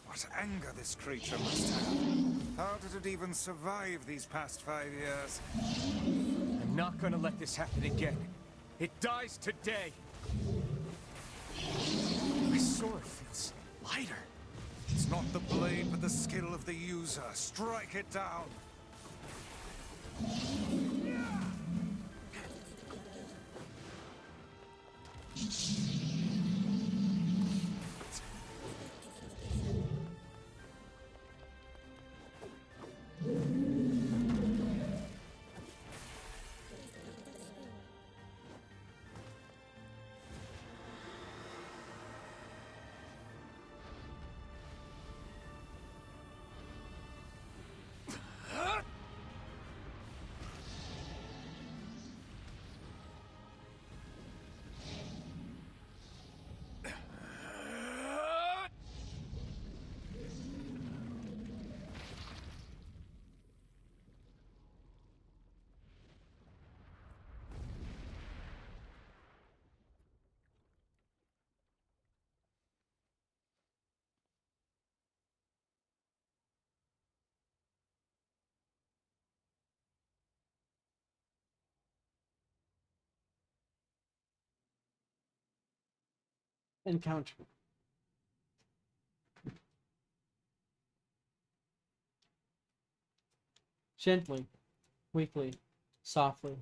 What anger this creature must have. How did it even survive these past 5 years?
I'm not gonna let this happen again. It dies today. My sword feels lighter.
It's not the blade, but the skill of the user. Strike it down.
encounter. Gently, weakly, softly,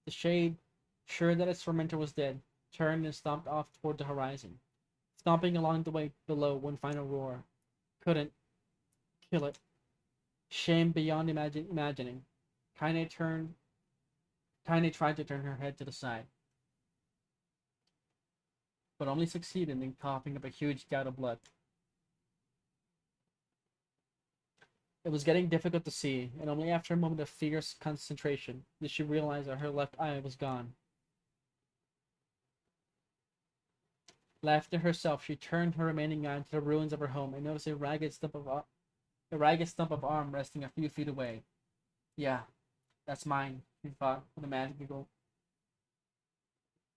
the shade, sure that its tormentor was dead, turned and stomped off toward the horizon. Stomping along the way below one final roar. Couldn't kill it. Shame beyond imagining. Kaine tried to turn her head to the side, but only succeeded in coughing up a huge gout of blood. It was getting difficult to see, and only after a moment of fierce concentration did she realize that her left eye was gone. Left to herself, she turned her remaining eye to the ruins of her home and noticed a ragged stump of arm resting a few feet away. Yeah, that's mine, she thought with a mad giggle.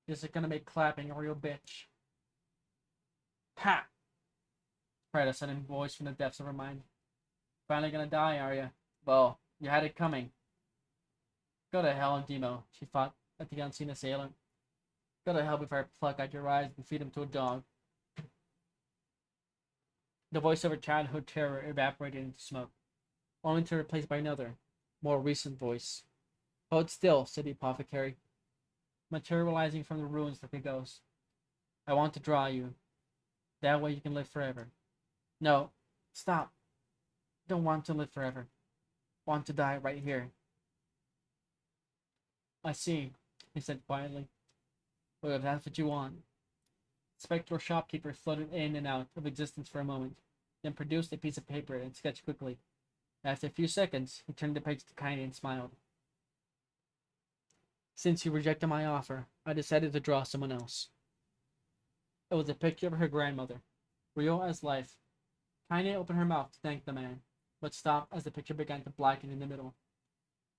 This is gonna make clapping a real bitch. Ha! Cried a sudden voice from the depths of her mind. Finally gonna die, are you? Well, you had it coming. Go to hell, Demo, she thought at the unseen assailant. Go to hell before I pluck out your eyes and feed them to a dog. The voice of her childhood terror evaporated into smoke, only to be replaced by another, more recent voice. Hold still, said the apothecary, materializing from the ruins like a ghost. I want to draw you. That way you can live forever. No, stop. Don't want to live forever. Want to die right here. I see, he said quietly. Well, if that's what you want. The spectral shopkeeper floated in and out of existence for a moment, then produced a piece of paper and sketched quickly. After a few seconds, he turned the page to Kaine and smiled. Since you rejected my offer, I decided to draw someone else. It was a picture of her grandmother, real as life. Kaine opened her mouth to thank the man, but stopped as the picture began to blacken in the middle.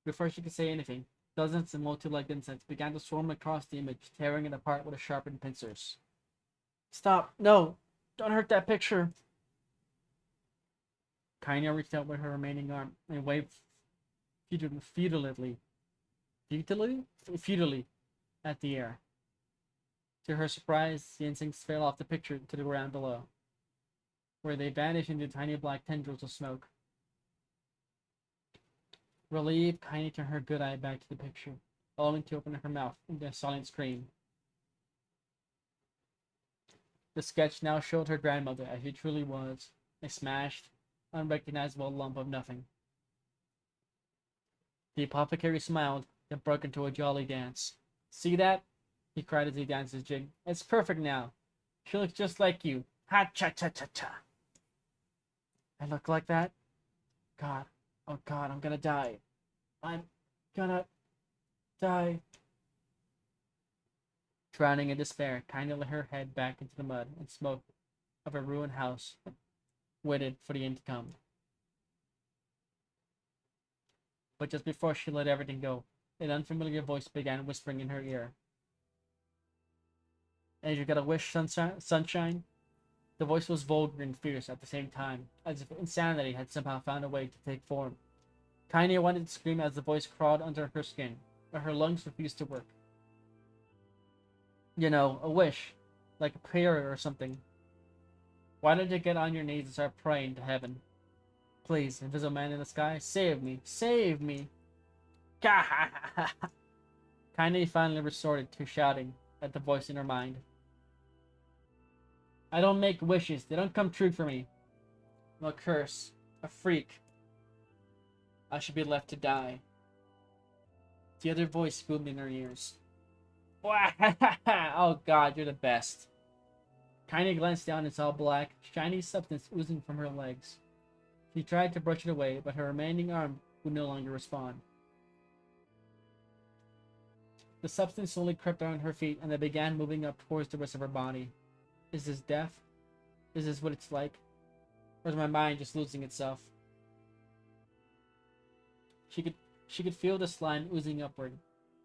Before she could say anything, dozens of multi-legged insects began to swarm across the image, tearing it apart with sharpened pincers. Stop! No! Don't hurt that picture! Kaine reached out with her remaining arm and waved futilely at the air. To her surprise, the insects fell off the picture to the ground below, where they vanished into tiny black tendrils of smoke. Relieved, Kaine turned her good eye back to the picture, only to open her mouth into a silent scream. The sketch now showed her grandmother as she truly was, a smashed, unrecognizable lump of nothing. The apothecary smiled, then broke into a jolly dance. See that? He cried as he danced his jig. It's perfect now. She looks just like you. Ha-cha-cha-cha-cha. I look like that? God. Oh God, I'm gonna die. I'm gonna die. Drowning in despair, Kaine let her head back into the mud and smoke of a ruined house, waited for the end to come. But just before she let everything go, an unfamiliar voice began whispering in her ear. And you got a wish, sunshine? The voice was vulgar and fierce at the same time, as if insanity had somehow found a way to take form. Kaine wanted to scream as the voice crawled under her skin, but her lungs refused to work. You know, a wish, like a prayer or something. Why don't you get on your knees and start praying to heaven? Please, invisible man in the sky, save me, save me! Kaine finally resorted to shouting at the voice in her mind. I don't make wishes, they don't come true for me. I'm a curse, a freak. I should be left to die. The other voice boomed in her ears. Oh God, you're the best. Kaine glanced down and saw black, shiny substance oozing from her legs. She tried to brush it away, but her remaining arm would no longer respond. The substance slowly crept around her feet, and they began moving up towards the rest of her body. Is this death? Is this what it's like? Or is my mind just losing itself? She could feel the slime oozing upward,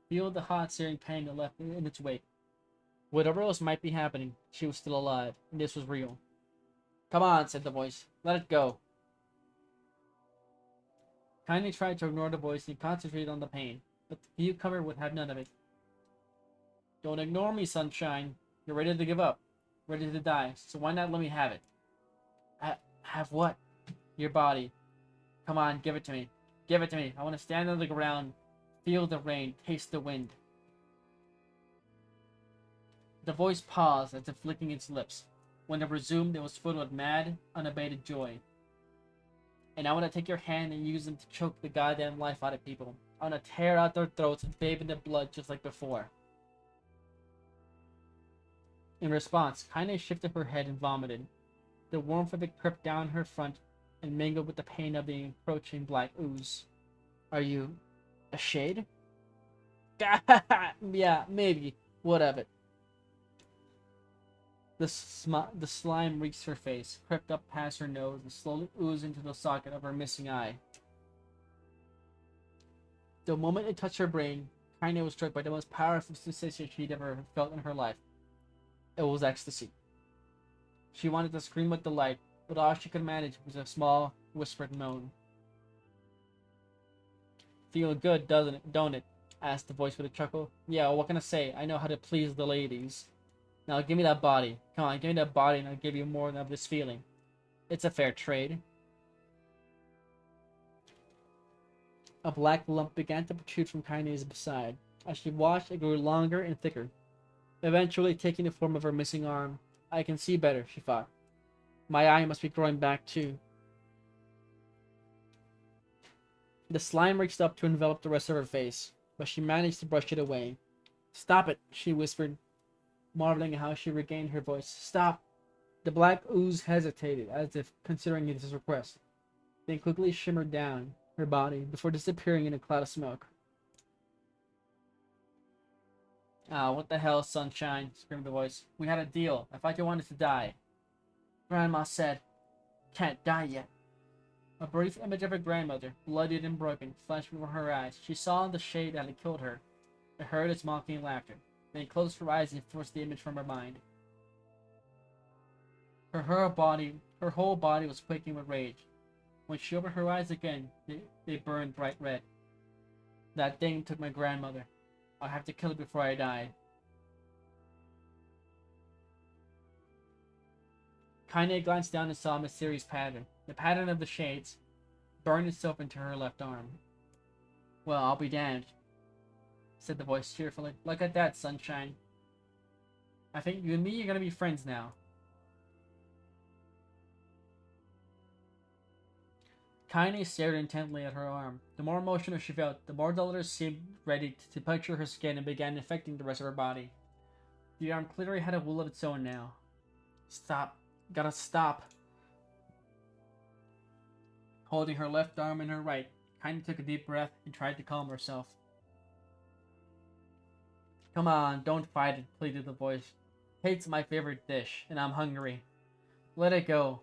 feel the hot, searing pain that left in its wake. Whatever else might be happening, she was still alive, and this was real. Come on, said the voice. Let it go. Kaine tried to ignore the voice and concentrate on the pain, but the newcomer would have none of it. Don't ignore me, sunshine. You're ready to give up. ready to die, so why not let me have it? Have what? Your body. Come on, give it to me. Give it to me. I want to stand on the ground, feel the rain, taste the wind. The voice paused as if licking its lips. When it resumed, it was filled with mad, unabated joy. And I want to take your hand and use them to choke the goddamn life out of people. I want to tear out their throats and bathe in their blood just like before. In response, Kaine shifted her head and vomited. The warmth of it crept down her front and mingled with the pain of the encroaching black ooze. Are you a shade? Yeah, maybe. What of it? The slime reached her face, crept up past her nose, and slowly oozed into the socket of her missing eye. The moment it touched her brain, Kaine was struck by the most powerful sensation she'd ever felt in her life. It was ecstasy. She wanted to scream with delight, but all she could manage was a small, whispered moan. Feel good, don't it? Asked the voice with a chuckle. Yeah, what can I say? I know how to please the ladies. Now give me that body. Come on, give me that body and I'll give you more of this feeling. It's a fair trade. A black lump began to protrude from Kaine's side. As she watched, it grew longer and thicker, eventually taking the form of her missing arm. I can see better, she thought. My eye must be growing back too. The slime reached up to envelop the rest of her face, but she managed to brush it away. Stop it, she whispered, marveling at how she regained her voice. Stop! The black ooze hesitated, as if considering his request, then quickly shimmered down her body before disappearing in a cloud of smoke. Ah, what the hell, sunshine? Screamed the voice. We had a deal. I thought you wanted to die. Grandma said, can't die yet. A brief image of her grandmother, bloodied and broken, flashed before her eyes. She saw the shade that had killed her, and heard its mocking laughter. Then closed her eyes and forced the image from her mind. Her whole body was quaking with rage. When she opened her eyes again, they burned bright red. That thing took my grandmother. I'll have to kill it before I die. Kaine glanced down and saw a mysterious pattern. The pattern of the shades burned itself into her left arm. Well, I'll be damned, said the voice cheerfully. Look at that, sunshine. I think you and me are gonna be friends now. Kaine stared intently at her arm. The more emotional she felt, the more the letters seemed ready to puncture her skin and began infecting the rest of her body. The arm clearly had a will of its own now. Stop. Gotta stop. Holding her left arm in her right, Kaine took a deep breath and tried to calm herself. Come on, don't fight it, pleaded the voice. Hate's my favorite dish, and I'm hungry. Let it go.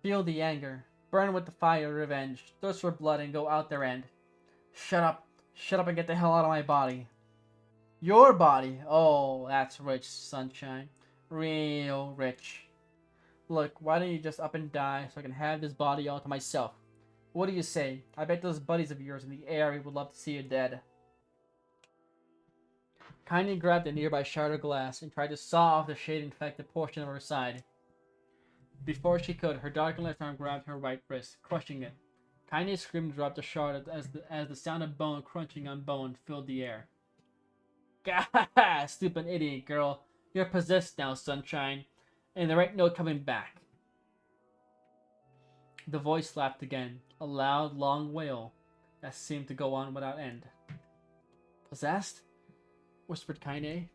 Feel the anger. Burn with the fire of revenge. Thirst for blood and go out their end. Shut up. Shut up and get the hell out of my body. Your body? Oh, that's rich, sunshine. Real rich. Look, why don't you just up and die so I can have this body all to myself? What do you say? I bet those buddies of yours in the area would love to see you dead. Kaine grabbed a nearby shard of glass and tried to saw off the shade-infected portion of her side. Before she could, her darkened left arm grabbed her right wrist, crushing it. Kaine screamed and dropped the shard as the sound of bone crunching on bone filled the air. Gah! Stupid idiot girl. You're possessed now, sunshine. And there ain't no coming back. The voice laughed again, a loud, long wail that seemed to go on without end. Possessed? Whispered Kaine.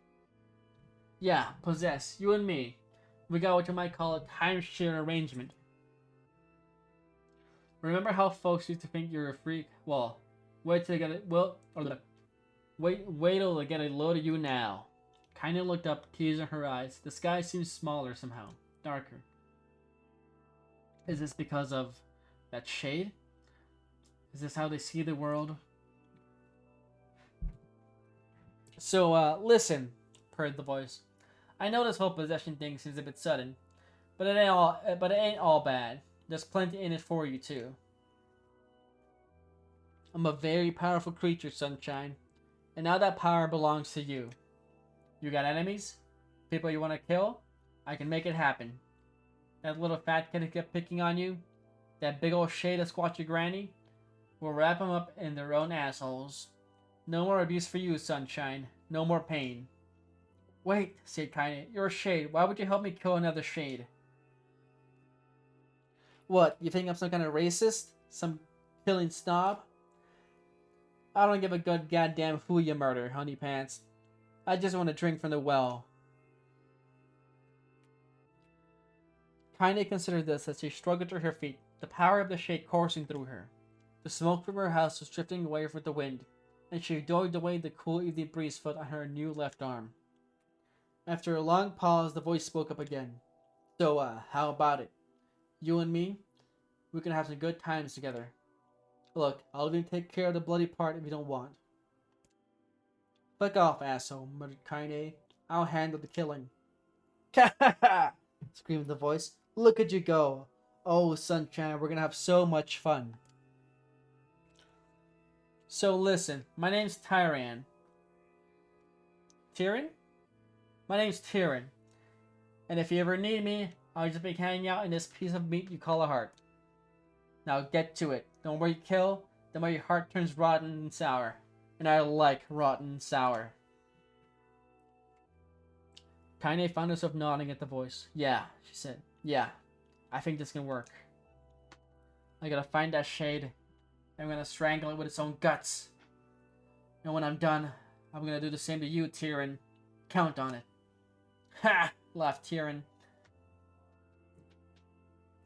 Yeah, possessed. You and me. We got what you might call a timeshare arrangement. Remember how folks used to think you were a freak? Well, wait till they get a load of you now. Kaine looked up, tears in her eyes. The sky seemed smaller somehow, darker. Is this because of that shade? Is this how they see the world? So, listen, purred the voice. I know this whole possession thing seems a bit sudden, but it ain't all bad. There's plenty in it for you too. I'm a very powerful creature, sunshine, and now that power belongs to you. You got enemies? People you want to kill? I can make it happen. That little fat kid who kept picking on you, that big old shade of squatchy granny, we'll wrap them up in their own assholes. No more abuse for you, sunshine. No more pain. Wait, said Kaine. You're a shade. Why would you help me kill another shade? What, you think I'm some kind of racist? Some killing snob? I don't give a good goddamn who you murder, honey pants. I just want to drink from the well. Kaine considered this as she struggled to her feet, the power of the shade coursing through her. The smoke from her house was drifting away with the wind, and she dozed away the cool evening breeze felt on her new left arm. After a long pause, the voice spoke up again. So, how about it? You and me? We can have some good times together. Look, I'll even take care of the bloody part if you don't want. Fuck off, asshole, muttered Kaine. I'll handle the killing. Ha! Screamed the voice. Look at you go. Oh, sunshine, we're gonna have so much fun. So listen, my name's Tyran. Tyran? My name's Tyran. And if you ever need me, I'll just be hanging out in this piece of meat you call a heart. Now get to it. The more you kill, the more your heart turns rotten and sour. And I like rotten and sour. Kaine found herself nodding at the voice. Yeah, she said. Yeah, I think this can work. I gotta find that shade. I'm gonna strangle it with its own guts. And when I'm done, I'm gonna do the same to you, Tyran. Count on it. Ha! Laughed Tyran.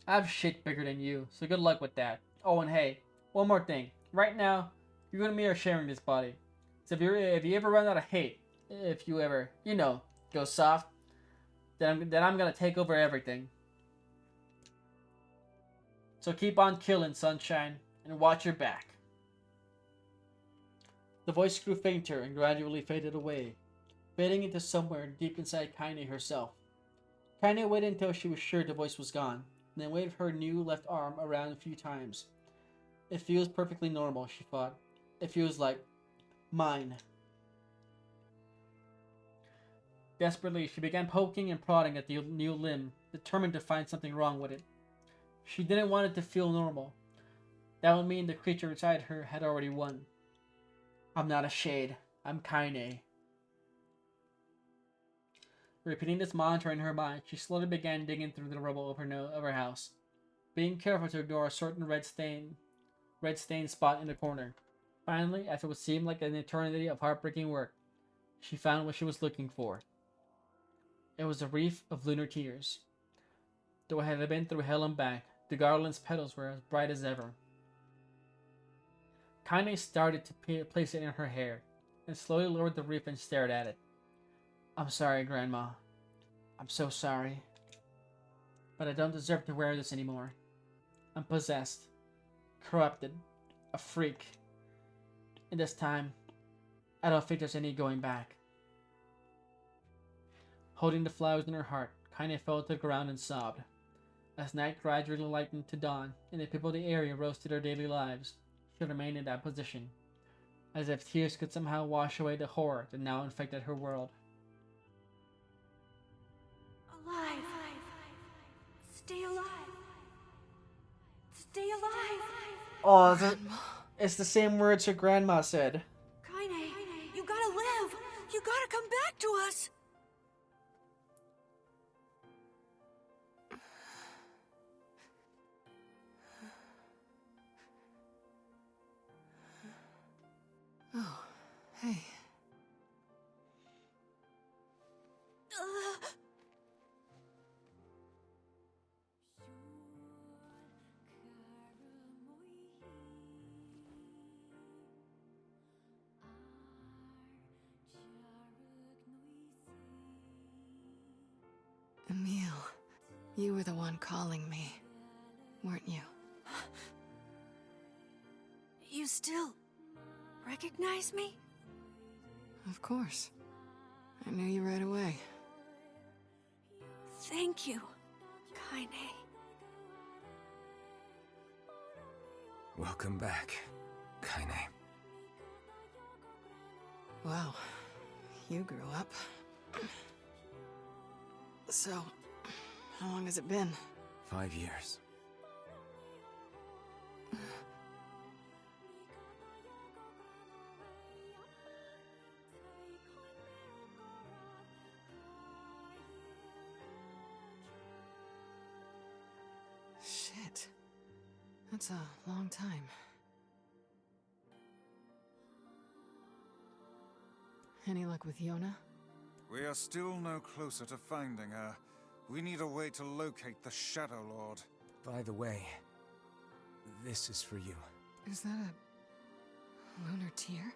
I have shit bigger than you, so good luck with that. Oh, and hey, one more thing. Right now, you and me are sharing this body. So if you ever run out of hate, if you ever, go soft, then I'm gonna take over everything. So keep on killing, sunshine, and watch your back. The voice grew fainter and gradually faded away, fading into somewhere deep inside Kaine herself. Kaine waited until she was sure the voice was gone, and then waved her new left arm around a few times. It feels perfectly normal, she thought. It feels like mine. Desperately, she began poking and prodding at the new limb, determined to find something wrong with it. She didn't want it to feel normal. That would mean the creature inside her had already won. I'm not a shade. I'm Kaine. Repeating this mantra in her mind, she slowly began digging through the rubble of her house, being careful to ignore a certain red stain spot in the corner. Finally, after what seemed like an eternity of heartbreaking work, she found what she was looking for. It was a wreath of lunar tears. Though it had been through hell and back, the garland's petals were as bright as ever. Kaine started to place it in her hair, and slowly lowered the wreath and stared at it. I'm sorry, Grandma. I'm so sorry. But I don't deserve to wear this anymore. I'm possessed, corrupted, a freak. And this time, I don't think there's any going back. Holding the flowers in her heart, Kaine fell to the ground and sobbed. As night gradually lightened to dawn, and the people of the area rose to their daily lives, she remained in that position, as if tears could somehow wash away the horror that now infected her world.
Alive! Stay alive! Stay alive!
Oh, it's the same words her grandma said.
Kaine, you gotta live! You gotta come back to us!
Oh, hey. Emil, you were the one calling me, weren't you?
You still recognize me?
Of course. I knew you right away.
Thank you, Kaine.
Welcome back, Kaine.
Wow, you grew up. So, How long has it been?
5 years.
Shit. That's a long time. Any luck with Yona?
We are still no closer to finding her. We need a way to locate the Shadow Lord.
By the way, this is for you.
Is that a lunar tear?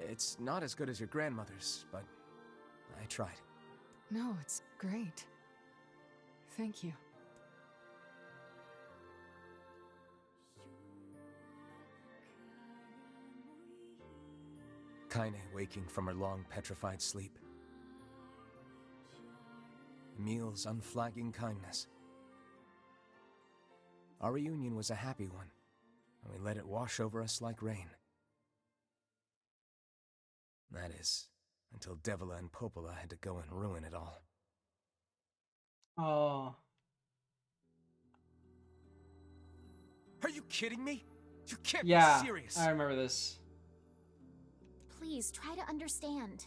It's not as good as your grandmother's, but I tried.
No, it's great. Thank you.
Kaine waking from her long petrified sleep. Emil's unflagging kindness. Our reunion was a happy one, and we let it wash over us like rain. That is, until Devila and Popola had to go and ruin it all.
Oh.
Are you kidding me? You can't
Yeah,
be serious!
I remember this.
Please try to understand.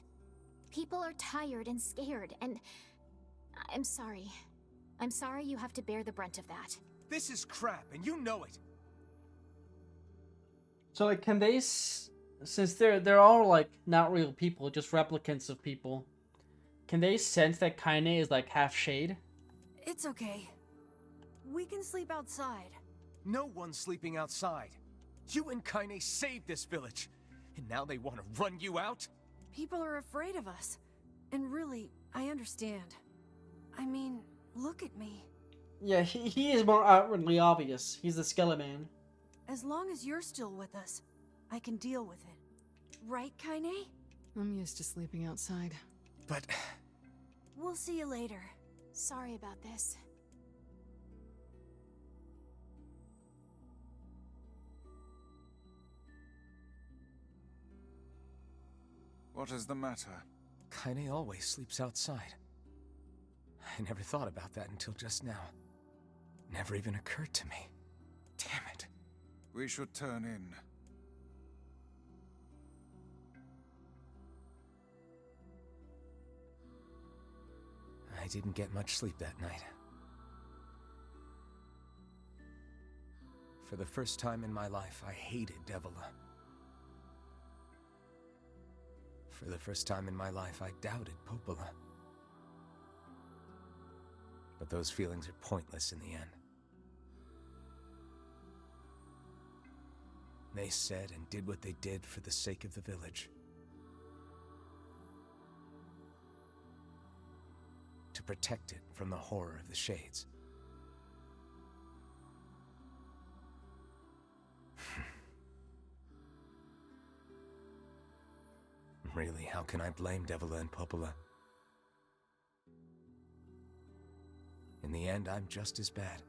People are tired and scared, and I'm sorry. I'm sorry you have to bear the brunt of that.
This is crap, and you know it!
So like, can they, since they're all like not real people, just replicants of people, can they sense that Kaine is like half shade?
It's okay. We can sleep outside.
No one's sleeping outside. You and Kaine saved this village, and now they want to run you out?
People are afraid of us. And really, I understand. I mean, look at me.
Yeah, he is more outwardly obvious. He's the Skeleton Man.
As long as you're still with us, I can deal with it. Right, Kaine?
I'm used to sleeping outside.
But
We'll see you later.
Sorry about this.
What is the matter?
Kaine always sleeps outside. I never thought about that until just now. Never even occurred to me. Damn it.
We should turn in.
I didn't get much sleep that night. For the first time in my life, I hated Devila. For the first time in my life, I doubted Popola. But those feelings are pointless in the end. They said and did what they did for the sake of the village. To protect it from the horror of the Shades. Really, how can I blame Devila and Popola? In the end, I'm just as bad.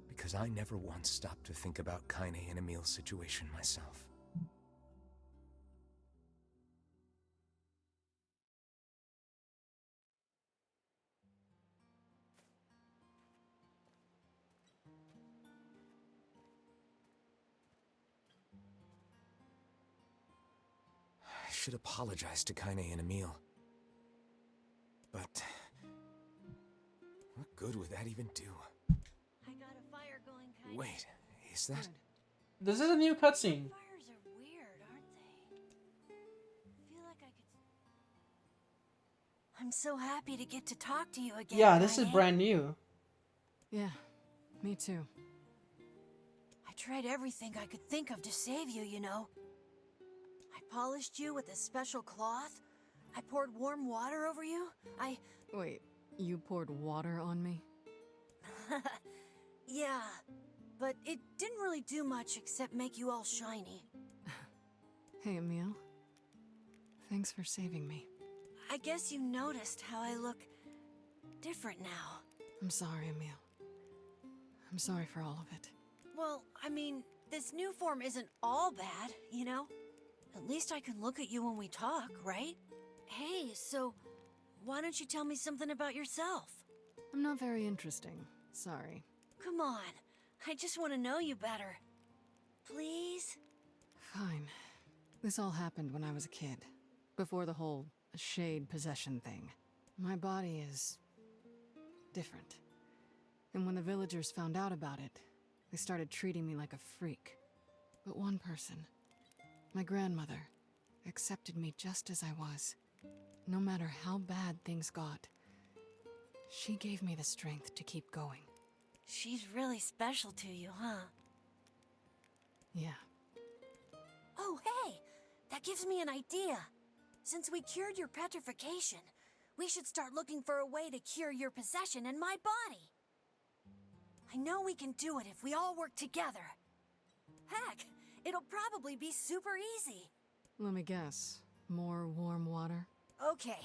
Because I never once stopped to think about Kaine and Emil's situation myself. I should apologize to Kaine and Emil. But what good would that even do?
I got a fire going, Kaine.
Wait, is that?
This is a new cutscene.
Fires are weird, aren't they? Feel like I could. I'm so happy to get to talk to you again.
Yeah, this is
Kaine.
brand new.
Yeah, me too.
I tried everything I could think of to save you, you know. I polished you with a special cloth. I poured warm water over you.
Wait, you poured water on me?
Yeah, but it didn't really do much except make you all shiny.
Hey, Emil. Thanks for saving me.
I guess you noticed how I look different now.
I'm sorry, Emil. I'm sorry for all of it.
Well, I mean, this new form isn't all bad, you know? At least I can look at you when we talk, right? Hey, so Why don't you tell me something about yourself?
I'm not very interesting. Sorry.
Come on. I just want to know you better. Please?
Fine. This all happened when I was a kid. Before the whole shade possession thing. My body is different. And when the villagers found out about it, they started treating me like a freak. But one person, my grandmother, accepted me just as I was. No matter how bad things got, she gave me the strength to keep going.
She's really special to you, huh?
Yeah.
Oh, hey! That gives me an idea. Since we cured your petrification, we should start looking for a way to cure your possession in my body. I know we can do it if we all work together. Heck, it'll probably be super easy.
Let me guess. More warm water?
Okay,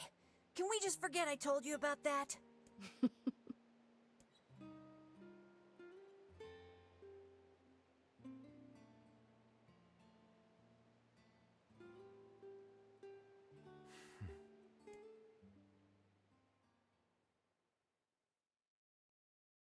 can we just forget I told you about that?